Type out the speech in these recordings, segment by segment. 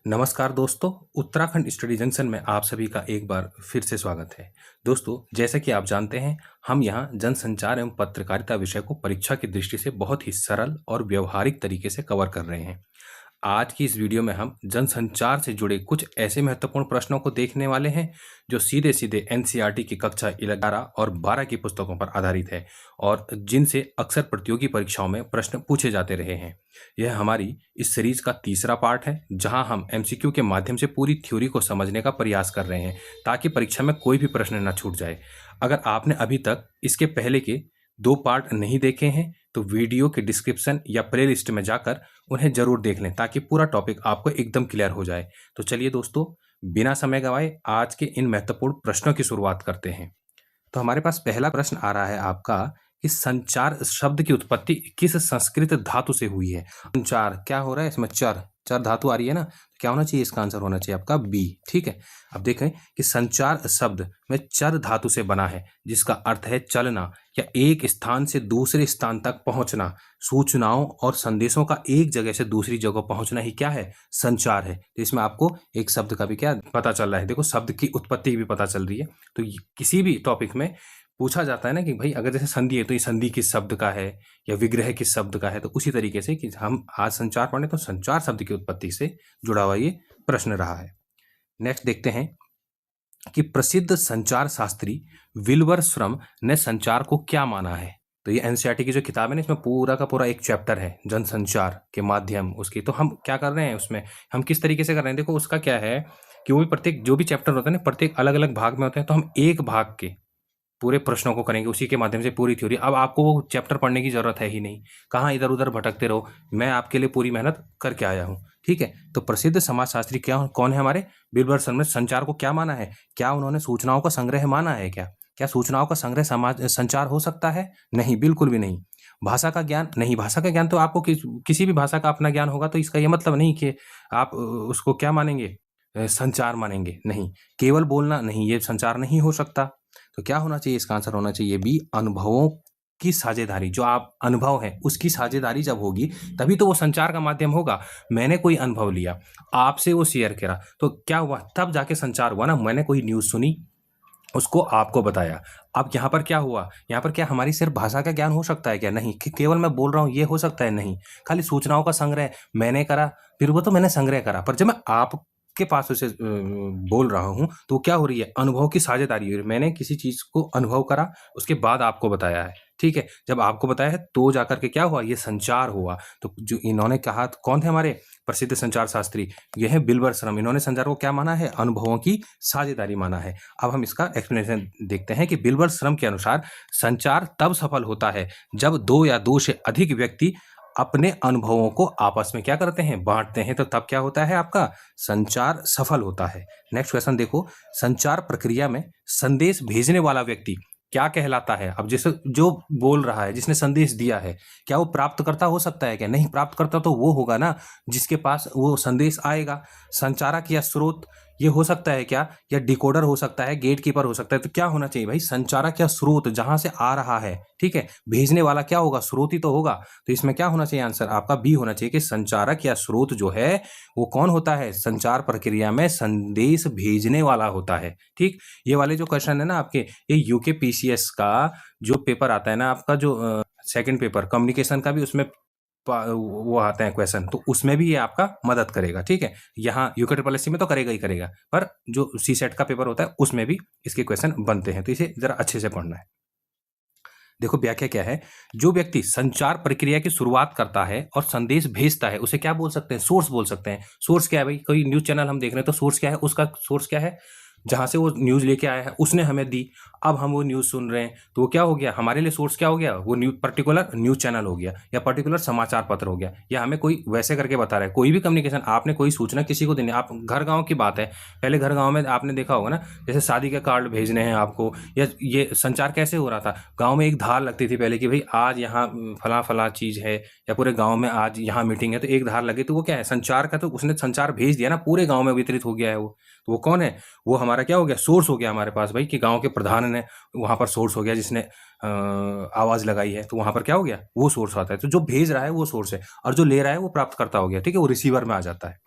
नमस्कार दोस्तों, Uttarakhand study junction में आप सभी का एक बार फिर से स्वागत है। दोस्तों, जैसा कि आप जानते हैं, हम यहाँ जनसंचार एवं पत्रकारिता विषय को परीक्षा की दृष्टि से बहुत ही सरल और व्यवहारिक तरीके से कवर कर रहे हैं। आज की इस वीडियो में हम जनसंचार से जुड़े कुछ ऐसे महत्वपूर्ण प्रश्नों को देखने वाले हैं जो सीधे-सीधे एनसीईआरटी की कक्षा 11 और 12 की पुस्तकों पर आधारित है और जिनसे अक्सर प्रतियोगी परीक्षाओं में प्रश्न पूछे जाते रहे हैं। यह हमारी इस सीरीज का तीसरा पार्ट है जहां हम एमसीक्यू के माध्यम से पूरी थ्योरी को समझने का प्रयास कर रहे हैं ताकि परीक्षा में कोई भी प्रश्न न छूट जाए। अगर आपने अभी तक इसके पहले के 2 पार्ट नहीं देखे हैं तो वीडियो के डिस्क्रिप्शन या प्लेलिस्ट में जाकर उन्हें जरूर देख लें ताकि पूरा टॉपिक आपको एकदम क्लियर हो जाए। तो चलिए दोस्तों, बिना समय गंवाए आज के इन महत्वपूर्ण प्रश्नों की शुरुआत करते हैं। तो हमारे पास पहला प्रश्न आ रहा है आपका कि संचार शब्द की उत्पत्ति किस संस्कृत धातु से हुई है। संचार क्या हो रहा है इसमें, चर चर धातु आ रही है ना, तो क्या होना चाहिए, इसका आंसर होना चाहिए आपका बी। ठीक है, अब देखें कि संचार शब्द में चर धातु से बना है जिसका अर्थ है चलना या एक स्थान से दूसरे स्थान तक पहुंचना। सूचनाओं और संदेशों का एक जगह से दूसरी जगह पहुंचना ही क्या है, संचार है। तो इसमें आपको एक शब्द का भी क्या पता चल रहा है, देखो शब्द की उत्पत्ति भी पता चल रही है। तो किसी भी टॉपिक में पूछा जाता है ना कि भाई अगर जैसे संधि है तो ये संधि किस शब्द का है या विग्रह किस शब्द का है, तो उसी तरीके से कि हम आज संचार पढ़ने तो संचार शब्द की उत्पत्ति से जुड़ा हुआ ये प्रश्न रहा है। नेक्स्ट देखते हैं कि प्रसिद्ध संचार शास्त्री विल्बर श्रम ने संचार को क्या माना है। तो ये एनसीईआरटी की जो किताब है ना, इसमें पूरा का पूरा एक चैप्टर है जनसंचार के माध्यम उसकी। तो हम क्या कर रहे हैं उसमें, हम किस तरीके से कर रहे हैं, देखो उसका क्या है कि वो भी प्रत्येक जो भी चैप्टर होता है ना, प्रत्येक अलग अलग भाग में होते हैं। तो हम एक भाग के पूरे प्रश्नों को करेंगे, उसी के माध्यम से पूरी थ्योरी। अब आपको वो चैप्टर पढ़ने की जरूरत है ही नहीं, कहाँ इधर उधर भटकते रहो, मैं आपके लिए पूरी मेहनत करके आया हूँ। ठीक है, तो प्रसिद्ध समाजशास्त्री क्या कौन है हमारे, विल्बर श्रम ने संचार को क्या माना है, क्या उन्होंने सूचनाओं का संग्रह माना है, क्या क्या सूचनाओं का संग्रह समाज संचार हो सकता है, नहीं, बिल्कुल भी नहीं। भाषा का ज्ञान, नहीं, भाषा का ज्ञान तो आपको किसी भी भाषा का अपना ज्ञान होगा, तो इसका ये मतलब नहीं कि आप उसको क्या मानेंगे, संचार मानेंगे, नहीं। केवल बोलना, नहीं, ये संचार नहीं हो सकता। तो क्या होना चाहिए, इसका आंसर होना चाहिए बी, अनुभवों की साझेदारी। जो आप अनुभव है उसकी साझेदारी जब होगी तभी तो वो संचार का माध्यम होगा। मैंने कोई अनुभव लिया, आपसे वो शेयर करा, तो क्या हुआ, तब जाके संचार हुआ ना। मैंने कोई न्यूज़ सुनी, उसको आपको बताया। अब यहाँ पर क्या हुआ, यहाँ पर क्या हमारी सिर्फ भाषा का ज्ञान हो सकता है क्या, नहीं। केवल मैं बोल रहा हूँ ये हो सकता है, नहीं। खाली सूचनाओं का संग्रह मैंने करा, फिर वो तो मैंने संग्रह करा, पर जब मैं आप के पास उसे बोल रहा हूँ तो क्या हो रही है, अनुभव की साझेदारी हो रही है। मैंने किसी चीज को अनुभव करा, उसके बाद आपको बताया है। ठीक है, जब आपको बताया है तो जाकर के क्या हुआ, ये संचार हुआ। तो जो इन्होंने कहा, कौन थे हमारे प्रसिद्ध संचार शास्त्री, यह है विल्बर श्रम। इन्होंने संचार को क्या माना है, अनुभवों की साझेदारी माना है। अब हम इसका एक्सप्लेनेशन देखते हैं कि विल्बर श्रम के अनुसार संचार तब सफल होता है जब 2 या 2 से अधिक व्यक्ति अपने अनुभवों को आपस में क्या करते हैं, बांटते हैं। तो तब क्या होता है, आपका संचार सफल होता है। नेक्स्ट क्वेश्चन देखो, संचार प्रक्रिया में संदेश भेजने वाला व्यक्ति क्या कहलाता है। अब जैसे जो बोल रहा है, जिसने संदेश दिया है, क्या वो प्राप्तकर्ता हो सकता है क्या, नहीं। प्राप्तकर्ता तो वो होगा ना जिसके पास वो संदेश आएगा। संचारक या स्रोत ये हो सकता है क्या, या डिकोडर हो सकता है, गेट कीपर हो सकता है। तो क्या होना चाहिए भाई, संचारक या स्रोत जहां से आ रहा है। ठीक है, भेजने वाला क्या होगा, स्रोत ही तो होगा। तो इसमें क्या होना चाहिए, आंसर आपका बी होना चाहिए कि संचारक या स्रोत जो है वो कौन होता है, संचार प्रक्रिया में संदेश भेजने वाला होता है। ठीक, ये वाले जो क्वेश्चन है ना आपके, ये यूके पीसीएस का जो पेपर आता है ना आपका, जो सेकंड पेपर कम्युनिकेशन का भी, उसमें वो आते हैं क्वेश्चन, तो उसमें भी ये आपका मदद करेगा। ठीक है, यहाँ यूके ट्रिपल एससी में तो करेगा ही करेगा, पर जो सी सेट का पेपर होता है उसमें भी इसके क्वेश्चन बनते हैं। तो इसे जरा अच्छे से पढ़ना है। देखो व्याख्या क्या है, जो व्यक्ति संचार प्रक्रिया की शुरुआत करता है और संदेश भेजता है उसे क्या बोल सकते हैं, सोर्स बोल सकते हैं। सोर्स क्या है भाई, कोई न्यूज चैनल हम देख रहे हैं तो सोर्स क्या है, उसका सोर्स क्या है, जहां से वो न्यूज लेके आया है उसने हमें दी, अब हम वो न्यूज सुन रहे हैं, तो वो क्या हो गया हमारे लिए सोर्स, क्या हो गया, वो पर्टिकुलर न्यूज चैनल हो गया या पर्टिकुलर समाचार पत्र हो गया, या हमें कोई वैसे करके बता रहा है। कोई भी कम्युनिकेशन, आपने कोई सूचना किसी को देनी, आप घर गाँव की बात है, पहले घर गाँव में आपने देखा होगा ना, जैसे शादी के कार्ड भेजने हैं आपको, या ये संचार कैसे हो रहा था, गाँव में एक धार लगती थी पहले कि भाई आज यहाँ फला फला चीज है, या पूरे गाँव में आज यहाँ मीटिंग है, तो एक धार लगी, तो वो क्या है, संचार का, तो उसने संचार भेज दिया ना, पूरे गाँव में वितरित हो गया है वो। तो वो कौन है, वो हमारा क्या हो गया, सोर्स हो गया हमारे पास भाई, कि गांव के प्रधान ने वहां पर सोर्स हो गया, जिसने आवाज लगाई है, तो वहां पर क्या हो गया, वो सोर्स आता है। तो जो भेज रहा है वो सोर्स है और जो ले रहा है वो प्राप्तकर्ता हो गया। ठीक है, वो रिसीवर में आ जाता है।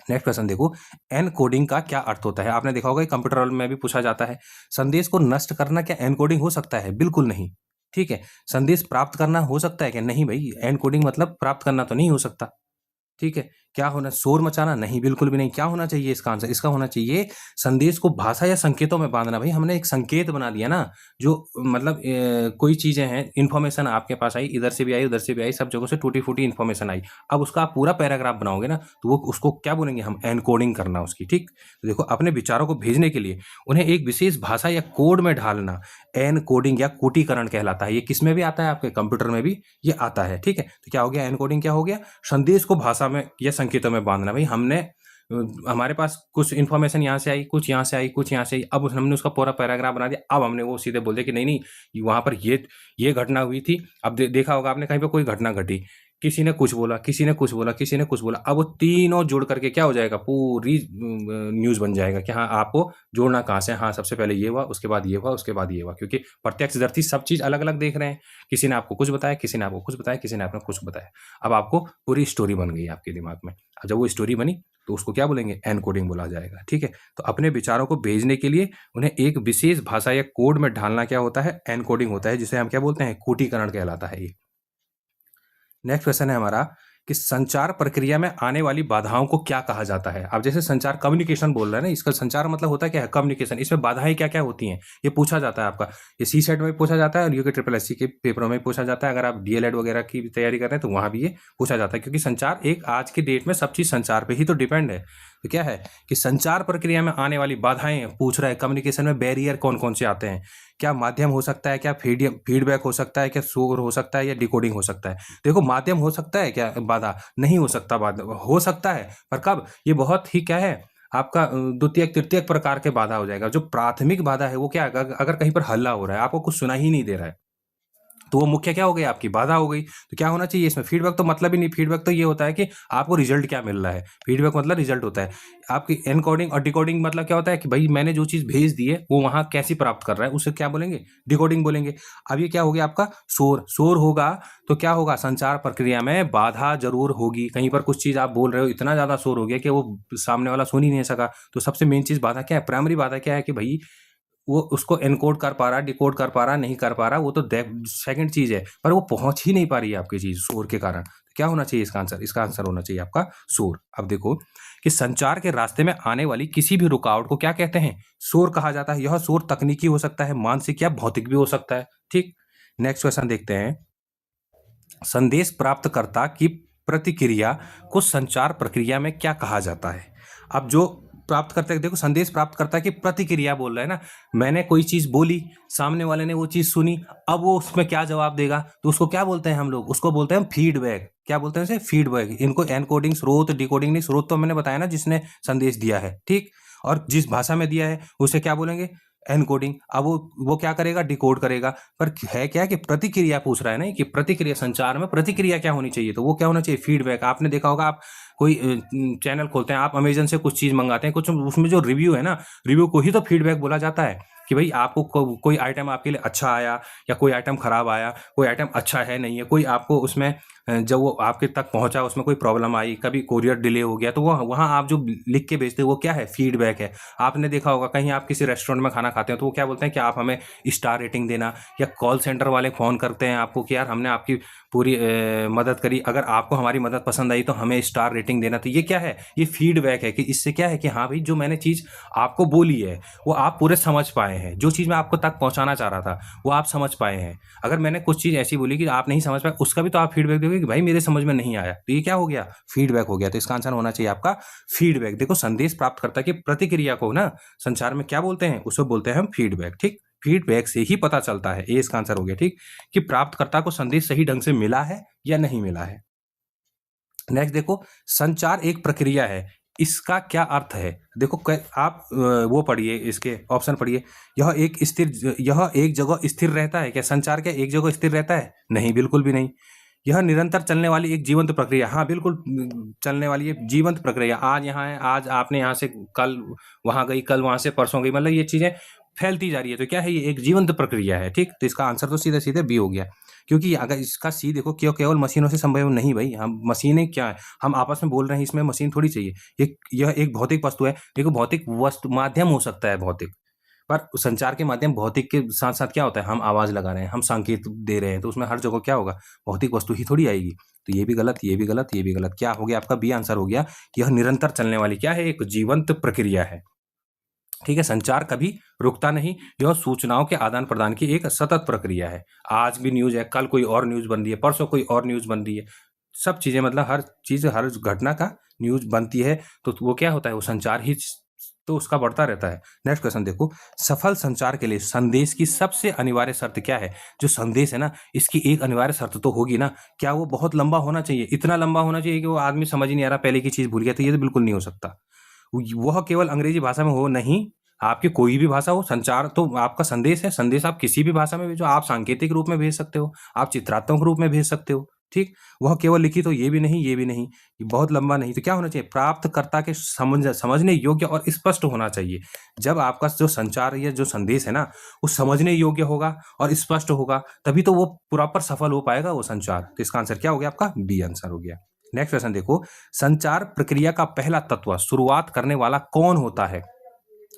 नेक्स्ट क्वेश्चन देखो, एनकोडिंग का क्या अर्थ होता है? आपने देखा होगा कंप्यूटर में भी पूछा जाता है। संदेश को नष्ट करना क्या एनकोडिंग हो सकता है? बिल्कुल नहीं। ठीक है। संदेश प्राप्त करना हो सकता है क्या? नहीं भाई, एनकोडिंग मतलब प्राप्त करना तो नहीं हो सकता। ठीक है। क्या होना, शोर मचाना? नहीं, बिल्कुल भी नहीं। क्या होना चाहिए इसका आंसर? इसका होना चाहिए संदेश को भाषा या संकेतों में बांधना। भाई हमने एक संकेत बना दिया ना, जो मतलब कोई चीजें हैं, इंफॉर्मेशन आपके पास आई, इधर से भी आई उधर से भी आई, सब जगहों से टूटी फूटी इंफॉर्मेशन आई। अब उसका आप पूरा पैराग्राफ बनाओगे ना, तो वो उसको क्या बोलेंगे हम? एनकोडिंग करना उसकी। ठीक। तो देखो, अपने विचारों को भेजने के लिए उन्हें एक विशेष भाषा या कोड में ढालना एनकोडिंग या कोटीकरण कहलाता है। ये किस में भी आता है? आपके कंप्यूटर में भी ये आता है। ठीक है। तो क्या हो गया? एनकोडिंग क्या हो गया? संदेश को भाषा में या संकेतों में बांधना। भाई हमने हमारे पास कुछ इन्फॉर्मेशन यहाँ से आई, कुछ यहाँ से आई, कुछ यहाँ से आई, अब हमने उसका पूरा पैराग्राफ बना दिया। अब हमने वो सीधे बोल दिया कि नहीं नहीं, वहां पर ये घटना हुई थी। अब देखा होगा आपने कहीं पे कोई घटना घटी, किसी ने कुछ बोला, किसी ने कुछ बोला, किसी ने कुछ बोला, अब वो तीनों जुड़ करके क्या हो जाएगा? पूरी न्यूज बन जाएगा कि हाँ आपको जोड़ना कहाँ से? हाँ सबसे पहले ये हुआ, उसके बाद ये हुआ, उसके बाद ये हुआ, क्योंकि प्रत्यक्षदर्शी सब चीज अलग अलग देख रहे हैं। किसी ने आपको कुछ बताया, किसी ने आपको कुछ बताया, किसी ने आपको कुछ बताया। अब आपको पूरी स्टोरी बन गई आपके दिमाग में। अब जब वो स्टोरी बनी तो उसको क्या बोलेंगे? एनकोडिंग बोला जाएगा। ठीक है। तो अपने विचारों को भेजने के लिए उन्हें एक विशेष भाषा या कोड में ढालना क्या होता है? एनकोडिंग होता है, जिसे हम क्या बोलते हैं? कोटीकरण कहलाता है ये। नेक्स्ट क्वेश्चन है हमारा कि संचार प्रक्रिया में आने वाली बाधाओं को क्या कहा जाता है? अब जैसे संचार, कम्युनिकेशन बोल रहे हैं ना, इसका संचार मतलब होता है क्या है? कम्युनिकेशन। इसमें बाधाएं क्या क्या होती हैं ये पूछा जाता है आपका। ये सी सेट में भी पूछा जाता है और यूके ट्रिपल एससी के पेपरों में भी पूछा जाता है। अगर आप डीएलएड वगैरह की तैयारी कर रहे हैं तो वहां भी ये पूछा जाता है, क्योंकि संचार एक आज के डेट में सब चीज संचार पे ही तो डिपेंड है। तो क्या है कि संचार प्रक्रिया में आने वाली बाधाएं पूछ रहा है। कम्युनिकेशन में बैरियर कौन कौन से आते हैं? क्या माध्यम हो सकता है? क्या फीडबैक हो सकता है? क्या शोर हो सकता है? या डिकोडिंग हो सकता है? देखो, माध्यम हो सकता है क्या बाधा? नहीं हो सकता। बाधा हो सकता है, पर कब? ये बहुत ही क्या है आपका द्वितीयक तृतीयक प्रकार के बाधा हो जाएगा। जो प्राथमिक बाधा है वो क्या है? अगर कहीं पर हल्ला हो रहा है, आपको कुछ सुना ही नहीं दे रहा है, तो वो मुख्य क्या हो गई? आपकी बाधा हो गई। तो क्या होना चाहिए इसमें? फीडबैक तो मतलब ही नहीं। फीडबैक तो ये होता है कि आपको रिजल्ट क्या मिल रहा है। फीडबैक मतलब रिजल्ट होता है। आपकी एनकोडिंग और डिकोडिंग मतलब क्या होता है कि भाई मैंने जो चीज भेज दी है वो वहां कैसी प्राप्त कर रहा है, उसे क्या बोलेंगे? डिकोडिंग बोलेंगे। अब ये क्या हो गया आपका? शोर। शोर होगा तो क्या होगा? संचार प्रक्रिया में बाधा जरूर होगी। कहीं पर कुछ चीज आप बोल रहे हो, इतना ज्यादा शोर हो गया कि वो सामने वाला सुन ही नहीं सका। तो सबसे मेन चीज बाधा क्या है? प्राइमरी बाधा क्या है कि भाई वो उसको एनकोड कर पा रहा, डिकोड कर पा रहा, नहीं कर पा रहा, वो तो सेकंड चीज है, पर वो पहुंच ही नहीं पा रही है आपकी चीज शोर के कारण। क्या होना चाहिए इसका आंसर? इसका आंसर होना चाहिए आपका शोर। अब देखो कि संचार के रास्ते में आने वाली किसी भी रुकावट को क्या कहते हैं? शोर कहा जाता है। यह शोर तकनीकी हो सकता है, मानसिक या भौतिक भी हो सकता है। ठीक। नेक्स्ट क्वेश्चन देखते हैं। संदेश प्राप्तकर्ता की प्रतिक्रिया को संचार प्रक्रिया में क्या कहा जाता है? अब जो प्राप्त करते हैं, देखो संदेश प्राप्त करता है कि प्रतिक्रिया बोल रहा है ना, मैंने कोई चीज बोली, सामने वाले ने वो चीज सुनी, अब वो उसमें क्या जवाब देगा, तो उसको क्या बोलते हैं हम लोग? उसको बोलते हैं फीडबैक। क्या बोलते हैं इसे? फीडबैक। इनको एनकोडिंग, स्रोत, डिकोडिंग नहीं, स्रोत तो मैंने बताया ना जिसने संदेश दिया है। ठीक। और जिस भाषा में दिया है उसे क्या बोलेंगे? एनकोडिंग। अब वो क्या करेगा? डिकोड करेगा। पर है क्या कि प्रतिक्रिया पूछ रहा है ना, कि प्रतिक्रिया, संचार में प्रतिक्रिया क्या होनी चाहिए, तो वो क्या होना चाहिए? फीडबैक। आपने देखा होगा, आप कोई चैनल खोलते हैं, आप अमेजन से कुछ चीज मंगाते हैं, कुछ उसमें जो रिव्यू है ना, रिव्यू को ही तो फीडबैक बोला जाता है कि भाई आपको कोई आइटम आपके लिए अच्छा आया या कोई आइटम खराब आया, कोई आइटम अच्छा है नहीं है, कोई आपको उसमें जब वो आपके तक पहुंचा उसमें कोई प्रॉब्लम आई, कभी कोरियर डिले हो गया, तो वो वहाँ आप जो लिख के भेजते हो वो क्या है? फीडबैक है। आपने देखा होगा कहीं आप किसी रेस्टोरेंट में खाना खाते हो तो वो क्या बोलते हैं कि आप हमें स्टार रेटिंग देना, या कॉल सेंटर वाले फ़ोन करते हैं आपको कि यार हमने आपकी पूरी मदद करी, अगर आपको हमारी मदद पसंद आई तो हमें स्टार रेटिंग देना। तो ये क्या है? ये फीडबैक है कि इससे क्या है कि हाँ भाई, जो मैंने चीज़ आपको बोली है वो आप पूरे समझ पाए हैं। जो चीज़ मैं आपको तक पहुंचाना चाह रहा था वो आप समझ पाए हैं। अगर मैंने कुछ चीज़ ऐसी बोली कि आप नहीं समझ पाए, उसका भी तो आप फीडबैक दोगे कि भाई मेरे समझ में नहीं आया, तो ये क्या हो गया? फीडबैक हो गया। तो इसका आंसर होना चाहिए आपका फीडबैक। देखो, संदेश प्राप्तकर्ता की प्रतिक्रिया को ना संचार में क्या बोलते हैं? उसे बोलते हैं हम फीडबैक। ठीक। फीडबैक से ही पता चलता है, ये इसका आंसर हो गया। ठीक, कि प्राप्तकर्ता को संदेश सही ढंग से मिला है या नहीं मिला है। नेक्स्ट देखो, संचार एक प्रक्रिया है, इसका क्या अर्थ है? देखो आप वो पढ़िए, इसके ऑप्शन पढ़िए। यह एक जगह स्थिर रहता है क्या? संचार क्या एक जगह स्थिर रहता है? नहीं, बिल्कुल भी नहीं। यह निरंतर चलने वाली एक जीवंत प्रक्रिया। हाँ बिल्कुल, चलने वाली एक जीवंत प्रक्रिया। आज यहाँ है, आज आपने यहाँ से कल वहां गई, कल वहां से परसों गई, मतलब ये चीजें फैलती जा रही है। तो क्या है, ये एक जीवंत प्रक्रिया है। ठीक, तो इसका आंसर तो सीधे सीधे बी हो गया, क्योंकि अगर इसका सी देखो, क्यों केवल मशीनों से संभव नहीं भाई, हम मशीनें क्या है, हम आपस में बोल रहे हैं, इसमें मशीन थोड़ी चाहिए। यह एक भौतिक वस्तु है। देखो, भौतिक वस्तु माध्यम हो सकता है भौतिक, पर संचार के माध्यम भौतिक के साथ साथ क्या होता है, हम आवाज लगा रहे हैं, हम संकेत दे रहे हैं, तो उसमें हर जगह क्या होगा, भौतिक वस्तु ही थोड़ी आएगी। तो ये भी गलत, ये भी गलत, ये भी गलत। क्या हो गया आपका बी आंसर हो गया कि यह निरंतर चलने वाली क्या है, एक जीवंत प्रक्रिया है। ठीक है, संचार कभी रुकता नहीं, यह सूचनाओं के आदान प्रदान की एक सतत प्रक्रिया है। आज भी न्यूज है, कल कोई और न्यूज बन रही है, परसों कोई और न्यूज बन रही है, सब चीजें मतलब हर चीज, हर घटना का न्यूज बनती है, तो वो क्या होता है, वो संचार ही तो उसका बढ़ता रहता है। नेक्स्ट क्वेश्चन देखो, सफल संचार के लिए संदेश की सबसे अनिवार्य शर्त क्या है। जो संदेश है ना, इसकी एक अनिवार्य शर्त तो होगी ना, क्या वो बहुत लंबा होना चाहिए, इतना लंबा होना चाहिए कि वो आदमी समझ ही नहीं आ रहा, पहले की चीज भूल गया, तो ये तो बिल्कुल नहीं हो सकता। वह केवल अंग्रेजी भाषा में हो नहीं, आपकी कोई भी भाषा हो, संचार तो आपका संदेश है, संदेश आप किसी भी भाषा में भेजो, आप सांकेतिक रूप में भेज सकते हो, आप चित्रात्मक रूप में भेज सकते हो। ठीक, वह केवल लिखित हो, ये भी नहीं, ये भी नहीं, ये बहुत लंबा नहीं। तो क्या होना चाहिए, प्राप्तकर्ता के समझने योग्य और स्पष्ट होना चाहिए। जब आपका जो संचार या जो संदेश है ना, वो समझने योग्य होगा और स्पष्ट होगा, तभी तो वो प्रॉपर सफल हो पाएगा वो संचार। तो इसका आंसर क्या हो गया आपका, बी आंसर हो गया। नेक्स्ट क्वेश्चन देखो, संचार प्रक्रिया का पहला तत्व शुरुआत करने वाला कौन होता है।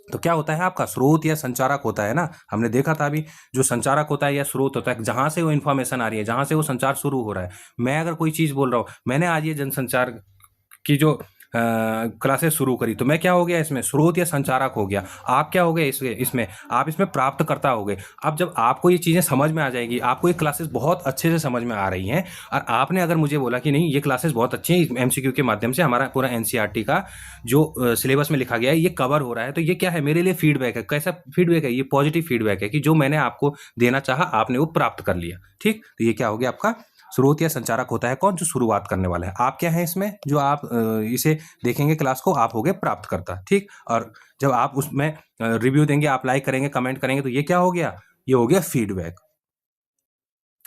तो क्या होता है आपका, स्रोत या संचारक होता है ना। हमने देखा था अभी, जो संचारक होता है या स्रोत होता है, जहां से वो इन्फॉर्मेशन आ रही है, जहां से वो संचार शुरू हो रहा है। मैं अगर कोई चीज बोल रहा हूँ, मैंने आज ये जनसंचार की जो क्लासेस शुरू करी, तो मैं क्या हो गया इसमें, स्रोत या संचारक हो गया। आप क्या हो गए इसमें आप इसमें प्राप्तकर्ता हो गए। अब जब आपको ये चीज़ें समझ में आ जाएगी, आपको ये क्लासेस बहुत अच्छे से समझ में आ रही हैं, और आपने अगर मुझे बोला कि नहीं ये क्लासेस बहुत अच्छी हैं, एमसीक्यू के माध्यम से हमारा पूरा एनसीईआरटी का जो सिलेबस में लिखा गया है ये कवर हो रहा है, तो ये क्या है, मेरे लिए फीडबैक है। कैसा फीडबैक है, ये पॉजिटिव फीडबैक है कि जो मैंने आपको देना चाहा आपने वो प्राप्त कर लिया। ठीक, तो ये क्या हो गया आपका, स्रोत या संचारक होता है कौन, जो शुरुआत करने वाला है। आप क्या है इसमें, जो आप इसे देखेंगे क्लास को, आप हो गए प्राप्तकर्ता। ठीक, और जब आप उसमें रिव्यू देंगे, आप लाइक करेंगे, कमेंट करेंगे, तो ये क्या हो गया, ये हो गया फीडबैक।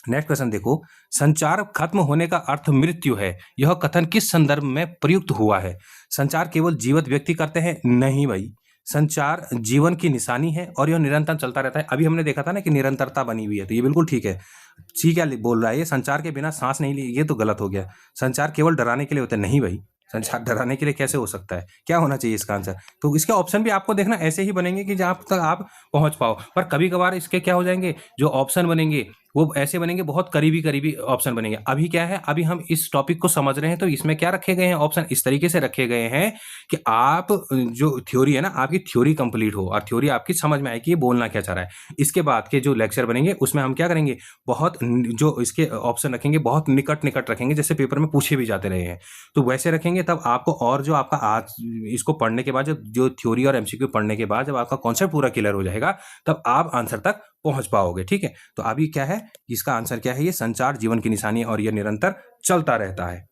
नेक्स्ट क्वेश्चन देखो, संचार खत्म होने का अर्थ मृत्यु है, यह कथन किस संदर्भ में प्रयुक्त हुआ है। संचार केवल जीवित व्यक्ति करते हैं, नहीं भाई, संचार जीवन की निशानी है और यह निरंतर चलता रहता है। अभी हमने देखा था ना कि निरंतरता बनी हुई है, तो ये बिल्कुल ठीक है। सी क्या बोल रहा है, ये संचार के बिना सांस नहीं ली, ये तो गलत हो गया। संचार केवल डराने के लिए होता है, नहीं भाई, संचार डराने के लिए कैसे हो सकता है, क्या होना चाहिए इसका आंसर। तो इसके ऑप्शन भी आपको देखना ऐसे ही बनेंगे कि जहां तक आप पहुंच पाओ, पर कभी कभार इसके क्या हो जाएंगे, जो ऑप्शन बनेंगे वो ऐसे बनेंगे, बहुत करीबी करीबी ऑप्शन बनेंगे। अभी क्या है, अभी हम इस टॉपिक को समझ रहे हैं, तो इसमें क्या रखे गए हैं, ऑप्शन इस तरीके से रखे गए हैं कि आप जो थ्योरी है ना, आपकी थ्योरी कंप्लीट हो और थ्योरी आपकी समझ में आए कि ये बोलना क्या चाह रहा है। इसके बाद के जो लेक्चर बनेंगे उसमें हम क्या करेंगे, बहुत जो इसके ऑप्शन रखेंगे बहुत निकट निकट रखेंगे, जैसे पेपर में पूछे भी जाते रहे हैं, तो वैसे रखेंगे। तब आपको, और जो आपका आज इसको पढ़ने के बाद, जो थ्योरी और एमसीक्यू पढ़ने के बाद जब आपका कॉन्सेप्ट पूरा क्लियर हो जाएगा, तब आप आंसर तक पहुंच पाओगे। ठीक है, तो अभी क्या है, इसका आंसर क्या है, ये संचार जीवन की निशानी है और ये निरंतर चलता रहता है।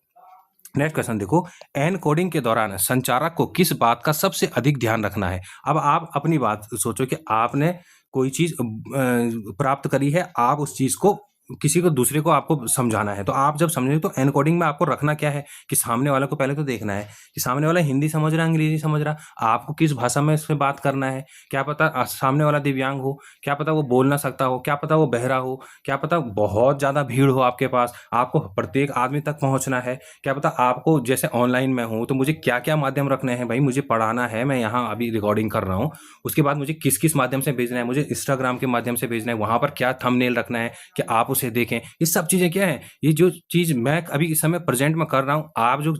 नेक्स्ट क्वेश्चन देखो, एनकोडिंग के दौरान संचारक को किस बात का सबसे अधिक ध्यान रखना है। अब आप अपनी बात सोचो कि आपने कोई चीज प्राप्त करी है, आप उस चीज को किसी को दूसरे को आपको समझाना है, तो आप जब समझेंगे तो एनकोडिंग में आपको रखना क्या है कि सामने वाले को पहले तो देखना है कि सामने वाला हिंदी समझ रहा है, अंग्रेजी समझ रहा, आपको किस भाषा में इसमें बात करना है। क्या पता सामने वाला दिव्यांग हो, क्या पता वो बोल ना सकता हो, क्या पता वो बहरा हो, क्या पता बहुत ज़्यादा भीड़ हो आपके पास, आपको प्रत्येक आदमी तक पहुँचना है। क्या पता आपको, जैसे ऑनलाइन में हूँ तो मुझे क्या क्या माध्यम रखने हैं, भाई मुझे पढ़ाना है, मैं यहाँ अभी रिकॉर्डिंग कर रहा हूँ, उसके बाद मुझे किस किस माध्यम से भेजना है, मुझे इंस्टाग्राम के माध्यम से भेजना है, वहाँ पर क्या थंबनेल रखना है कि आप उसे देखें। ये सब चीजें क्या है, ये जो चीज मैं अभी इस समय प्रेजेंट में कर रहा हूं, आप जो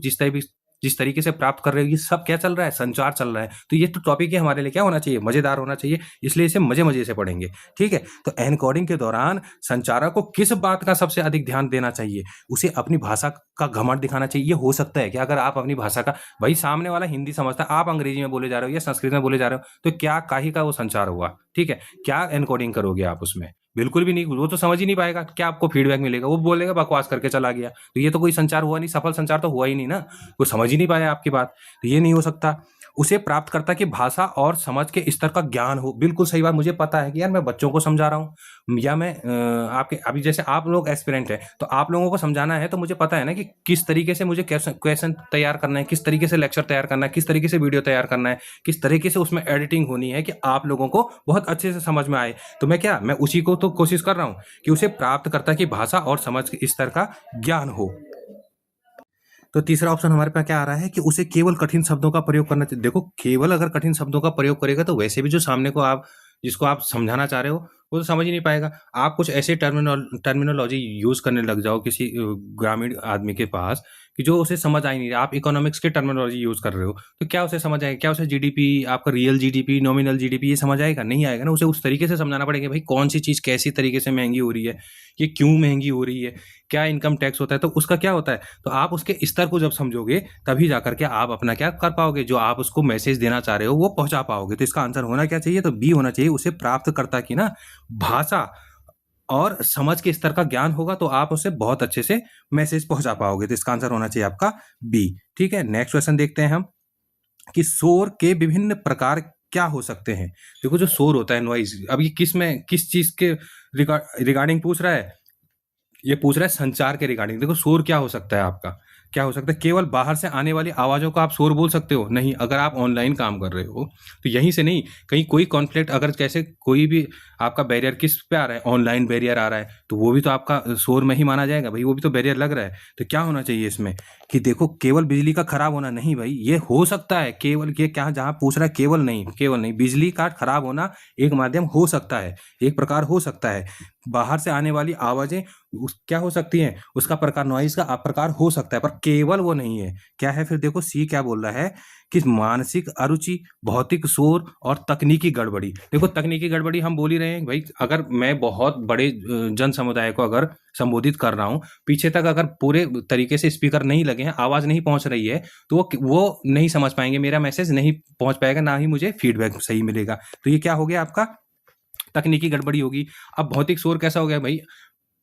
जिस तरीके से प्राप्त कर रहे हो, ये सब क्या चल रहा है, संचार चल रहा है। तो ये तो टॉपिक है हमारे लिए क्या होना चाहिए, मजेदार होना चाहिए, इसलिए इसे मजे मजे से पढ़ेंगे। ठीक है, तो एनकोडिंग के दौरान संचारक को किस बात का सबसे अधिक ध्यान देना चाहिए, उसे अपनी भाषा का घमंड दिखाना चाहिए। ये हो सकता है कि अगर आप अपनी भाषा का, भाई सामने वाला हिंदी समझता है, आप अंग्रेजी में बोले जा रहे हो या संस्कृत में बोले जा रहे हो, तो क्या काहे का वो संचार हुआ। ठीक है, क्या एनकोडिंग करोगे आप उसमें, बिल्कुल भी नहीं, वो तो समझ ही नहीं पाएगा। क्या आपको फीडबैक मिलेगा, वो बोलेगा बकवास करके चला गया, तो ये तो कोई संचार हुआ नहीं, सफल संचार तो हुआ ही नहीं ना, वो समझ ही नहीं पाया आपकी बात, तो ये नहीं हो सकता। उसे प्राप्तकर्ता की भाषा और समझ के स्तर का ज्ञान हो। बिल्कुल सही बात, मुझे पता है कि यार मैं बच्चों को समझा रहा हूँ या मैं आपके अभी जैसे आप लोग एस्पिरेंट हैं, तो आप लोगों को समझाना है, तो मुझे पता है ना कि किस तरीके से मुझे क्वेश्चन तैयार करना है, किस तरीके से लेक्चर तैयार करना है, किस तरीके से वीडियो तैयार करना है, किस तरीके से उसमें एडिटिंग होनी है कि आप लोगों को बहुत अच्छे से समझ में आए। तो मैं उसी को तो कोशिश कर रहा हूँ कि उसे प्राप्तकर्ता की भाषा और समझ के स्तर का ज्ञान हो। तो तीसरा ऑप्शन हमारे पास क्या आ रहा है कि उसे केवल कठिन शब्दों का प्रयोग करना चाहिए। देखो, केवल अगर कठिन शब्दों का प्रयोग करेगा तो वैसे भी जो सामने को आप जिसको आप समझाना चाह रहे हो वो तो समझ ही नहीं पाएगा। आप कुछ ऐसे टर्मिनोलॉजी यूज करने लग जाओ किसी ग्रामीण आदमी के पास कि जो उसे समझ आ ही नहीं रहा। आप इकोनॉमिक्स की टर्मिनोलॉजी यूज कर रहे हो तो क्या उसे समझ आएगा? क्या उसे जीडीपी, आपका रियल जीडीपी, नॉमिनल जीडीपी ये समझ आएगा? नहीं आएगा ना। उसे उस तरीके से समझाना पड़ेगा, भाई कौन सी चीज कैसी तरीके से महंगी हो रही है, ये क्यों महंगी हो रही है, क्या इनकम टैक्स होता है, तो उसका क्या होता है। तो आप उसके स्तर को जब समझोगे तभी जाकर के आप अपना क्या कर पाओगे, जो आप उसको मैसेज देना चाह रहे हो वो पहुंचा पाओगे। तो इसका आंसर होना क्या चाहिए? तो बी होना चाहिए। उसे प्राप्तकर्ता की ना भाषा और समझ के स्तर का ज्ञान होगा तो आप उसे बहुत अच्छे से मैसेज पहुंचा पाओगे। तो इसका आंसर होना चाहिए आपका बी। ठीक है, नेक्स्ट क्वेश्चन देखते हैं हम कि शोर के विभिन्न प्रकार क्या हो सकते हैं। देखो, जो शोर होता है, नॉइज, अब ये किस चीज के रिगार्डिंग पूछ रहा है? ये पूछ रहा है संचार के रिगार्डिंग। देखो, शोर क्या हो सकता है आपका, क्या हो सकता है? केवल बाहर से आने वाली आवाज़ों को आप शोर बोल सकते हो? नहीं। अगर आप ऑनलाइन काम कर रहे हो तो यहीं से नहीं, कहीं कोई कॉन्फ्लिक्ट, अगर जैसे कोई भी आपका बैरियर किस पे आ रहा है, ऑनलाइन बैरियर आ रहा है, तो वो भी तो आपका शोर में ही माना जाएगा भाई, वो भी तो बैरियर लग रहा है। तो क्या होना चाहिए इसमें कि देखो, केवल बिजली का खराब होना नहीं भाई, ये हो सकता है। केवल ये क्या जहाँ पूछ रहा है, केवल नहीं, बिजली का खराब होना एक माध्यम हो सकता है, एक प्रकार हो सकता है। बाहर से आने वाली आवाजें क्या हो सकती हैं, उसका प्रकार नॉइज का प्रकार हो सकता है, पर केवल वो नहीं है। क्या है फिर? देखो, सी क्या बोल रहा है कि मानसिक अरुचि, भौतिक शोर और तकनीकी गड़बड़ी। देखो, तकनीकी गड़बड़ी हम बोल ही रहे हैं भाई। अगर मैं बहुत बड़े जन समुदाय को अगर संबोधित कर रहा हूँ, पीछे तक अगर पूरे तरीके से स्पीकर नहीं लगे हैं, आवाज नहीं पहुंच रही है, तो वो नहीं समझ पाएंगे, मेरा मैसेज नहीं पहुंच पाएगा, ना ही मुझे फीडबैक सही मिलेगा। तो ये क्या हो गया आपका? तकनीकी गड़बड़ी होगी। अब भौतिक शोर कैसा हो गया भाई?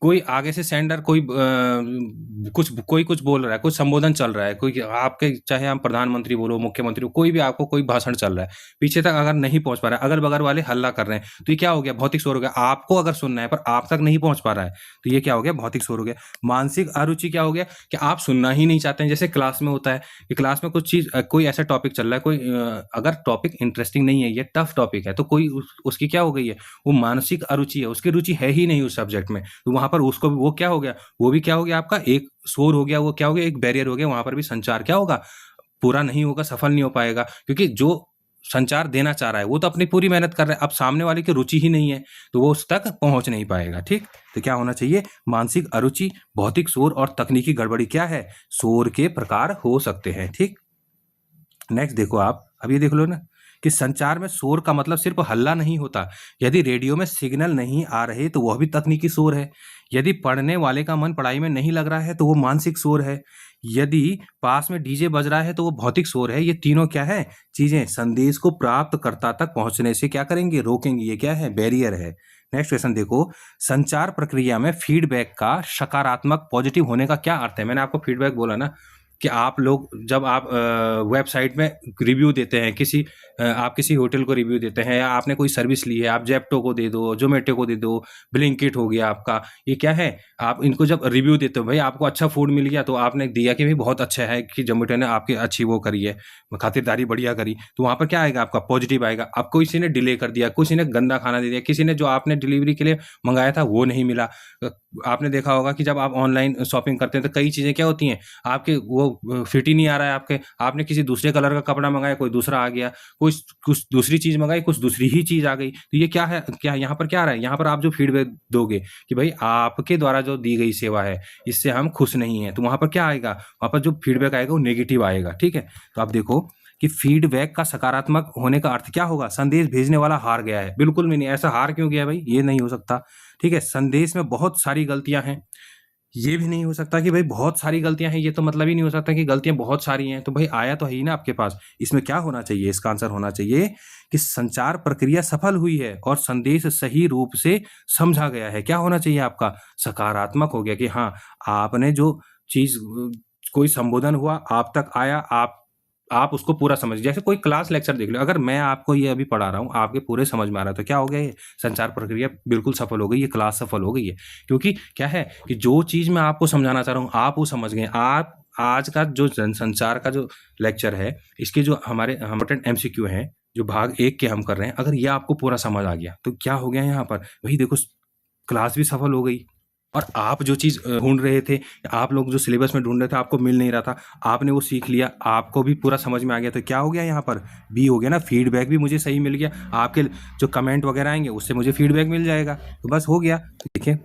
कोई आगे से सेंडर कोई कुछ बोल रहा है, कुछ संबोधन चल रहा है, कोई आपके, चाहे आप प्रधानमंत्री बोलो, मुख्यमंत्री हो, कोई भी आपको कोई भाषण चल रहा है, पीछे तक अगर नहीं पहुंच पा रहा है, अगल बगल वाले हल्ला कर रहे हैं, तो ये क्या हो गया? भौतिक शोर हो गया। आपको अगर सुनना है पर आप तक नहीं पहुंच पा रहा है, तो ये क्या हो गया? भौतिक शोर हो गया। मानसिक अरुचि क्या हो गया कि आप सुनना ही नहीं चाहते हैं। जैसे क्लास में होता है कि क्लास में कुछ चीज, कोई ऐसा टॉपिक चल रहा है, कोई अगर टॉपिक इंटरेस्टिंग नहीं है, ये टफ टॉपिक है, तो कोई उसकी क्या हो गई है, वो मानसिक अरुचि है, उसकी रुचि है ही नहीं उस सब्जेक्ट में, तो वहां पर उसको वो क्या हो गया, वो भी क्या हो गया आपका एक शोर हो गया, वो क्या हो गया, एक बैरियर हो गया। वहां पर भी संचार क्या होगा? पूरा नहीं होगा, सफल नहीं हो पाएगा, क्योंकि जो संचार देना चाह रहा है वो तो अपनी पूरी मेहनत कर रहा है, अब सामने वाले की रुचि ही नहीं है, तो वो उस तक पहुंच नहीं पाएगा। ठीक, तो क्या होना चाहिए? मानसिक अरुचि, भौतिक शोर और तकनीकी गड़बड़ी क्या है? शोर के प्रकार हो सकते हैं। ठीक, नेक्स्ट देखो आप, अब ये देख लो ना कि संचार में शोर का मतलब सिर्फ हल्ला नहीं होता। यदि रेडियो में सिग्नल नहीं आ रहे तो वह भी तकनीकी शोर है। यदि पढ़ने वाले का मन पढ़ाई में नहीं लग रहा है तो वो मानसिक शोर है। यदि पास में डीजे बज रहा है तो वो भौतिक शोर है। ये तीनों क्या है? चीजें संदेश को प्राप्तकर्ता तक पहुंचने से क्या करेंगे? रोकेंगे। ये क्या है? बैरियर है। नेक्स्ट क्वेश्चन देखो, संचार प्रक्रिया में फीडबैक का सकारात्मक पॉजिटिव होने का क्या अर्थ है? मैंने आपको फीडबैक बोला ना कि आप लोग जब आप वेबसाइट में रिव्यू देते हैं, आप किसी होटल को रिव्यू देते हैं, या आपने कोई सर्विस ली है, आप जेप्टो को दे दो, जोमेटो को दे दो, ब्लिंकिट हो गया आपका, ये क्या है? आप इनको जब रिव्यू देते हो, भाई आपको अच्छा फूड मिल गया तो आपने दिया कि भाई बहुत अच्छा है, कि जोमेटो ने आपकी अच्छी वो करी है, खातिरदारी बढ़िया करी, तो वहाँ पर क्या आएगा आपका? पॉजिटिव आएगा। अब किसी ने डिले कर दिया, किसी ने गंदा खाना दे दिया, किसी ने जो आपने डिलीवरी के लिए मंगाया था वो नहीं मिला। आपने देखा होगा कि जब आप ऑनलाइन शॉपिंग करते हैं तो कई चीज़ें क्या होती हैं, आपके वो फिट ही नहीं आ रहा है, आपने किसी दूसरे कलर का कपड़ा मंगाया, कोई दूसरा आ गया, कुछ दूसरी चीज़ मंगाई, कुछ दूसरी ही चीज़ आ गई। तो ये क्या है? क्या यहाँ पर क्या आ रहा है? यहाँ पर आप जो फीडबैक दोगे कि भाई आपके द्वारा जो दी गई सेवा है इससे हम खुश नहीं हैं, तो वहाँ पर क्या आएगा? वहाँ पर जो फीडबैक आएगा वो नेगेटिव आएगा। ठीक है, तो आप देखो कि फीडबैक का सकारात्मक होने का अर्थ क्या होगा? संदेश भेजने वाला हार गया है। बिल्कुल भी नहीं। ऐसा हार क्यों गया भाई? ये नहीं हो सकता। ठीक है, संदेश में बहुत सारी गलतियां हैं, ये भी नहीं हो सकता कि भाई बहुत सारी गलतियां हैं, ये तो मतलब ही नहीं हो सकता कि गलतियां बहुत सारी हैं। तो भाई आया तो है ही ना आपके पास। इसमें क्या होना चाहिए? इसका आंसर होना चाहिए कि संचार प्रक्रिया सफल हुई है और संदेश सही रूप से समझा गया है। क्या होना चाहिए आपका? सकारात्मक हो गया कि हाँ, आपने जो चीज, कोई संबोधन हुआ, आप तक आया, आप आप उसको पूरा समझ, जैसे कोई क्लास लेक्चर देख लो, अगर मैं आपको ये अभी पढ़ा रहा हूँ, आपके पूरे समझ में आ रहा है, तो क्या हो गया, ये संचार प्रक्रिया बिल्कुल सफल हो गई, ये क्लास सफल हो गई है। क्योंकि क्या है कि जो चीज़ मैं आपको समझाना चाह रहा हूँ आप वो समझ गए। आप आज का जो जनसंचार का जो लेक्चर है, इसके जो हमारे इम्पोर्टेंट एमसीक्यू हैं, जो भाग 1 के हम कर रहे हैं, अगर ये आपको पूरा समझ आ गया तो क्या हो गया यहाँ पर, वही देखो क्लास भी सफल हो गई। और आप जो चीज़ ढूंढ रहे थे, आप लोग जो सिलेबस में ढूंढ रहे थे, आपको मिल नहीं रहा था, आपने वो सीख लिया, आपको भी पूरा समझ में आ गया, तो क्या हो गया यहाँ पर, बी हो गया ना, फीडबैक भी मुझे सही मिल गया, आपके जो कमेंट वगैरह आएंगे उससे मुझे फीडबैक मिल जाएगा, तो बस हो गया। तो देखिए,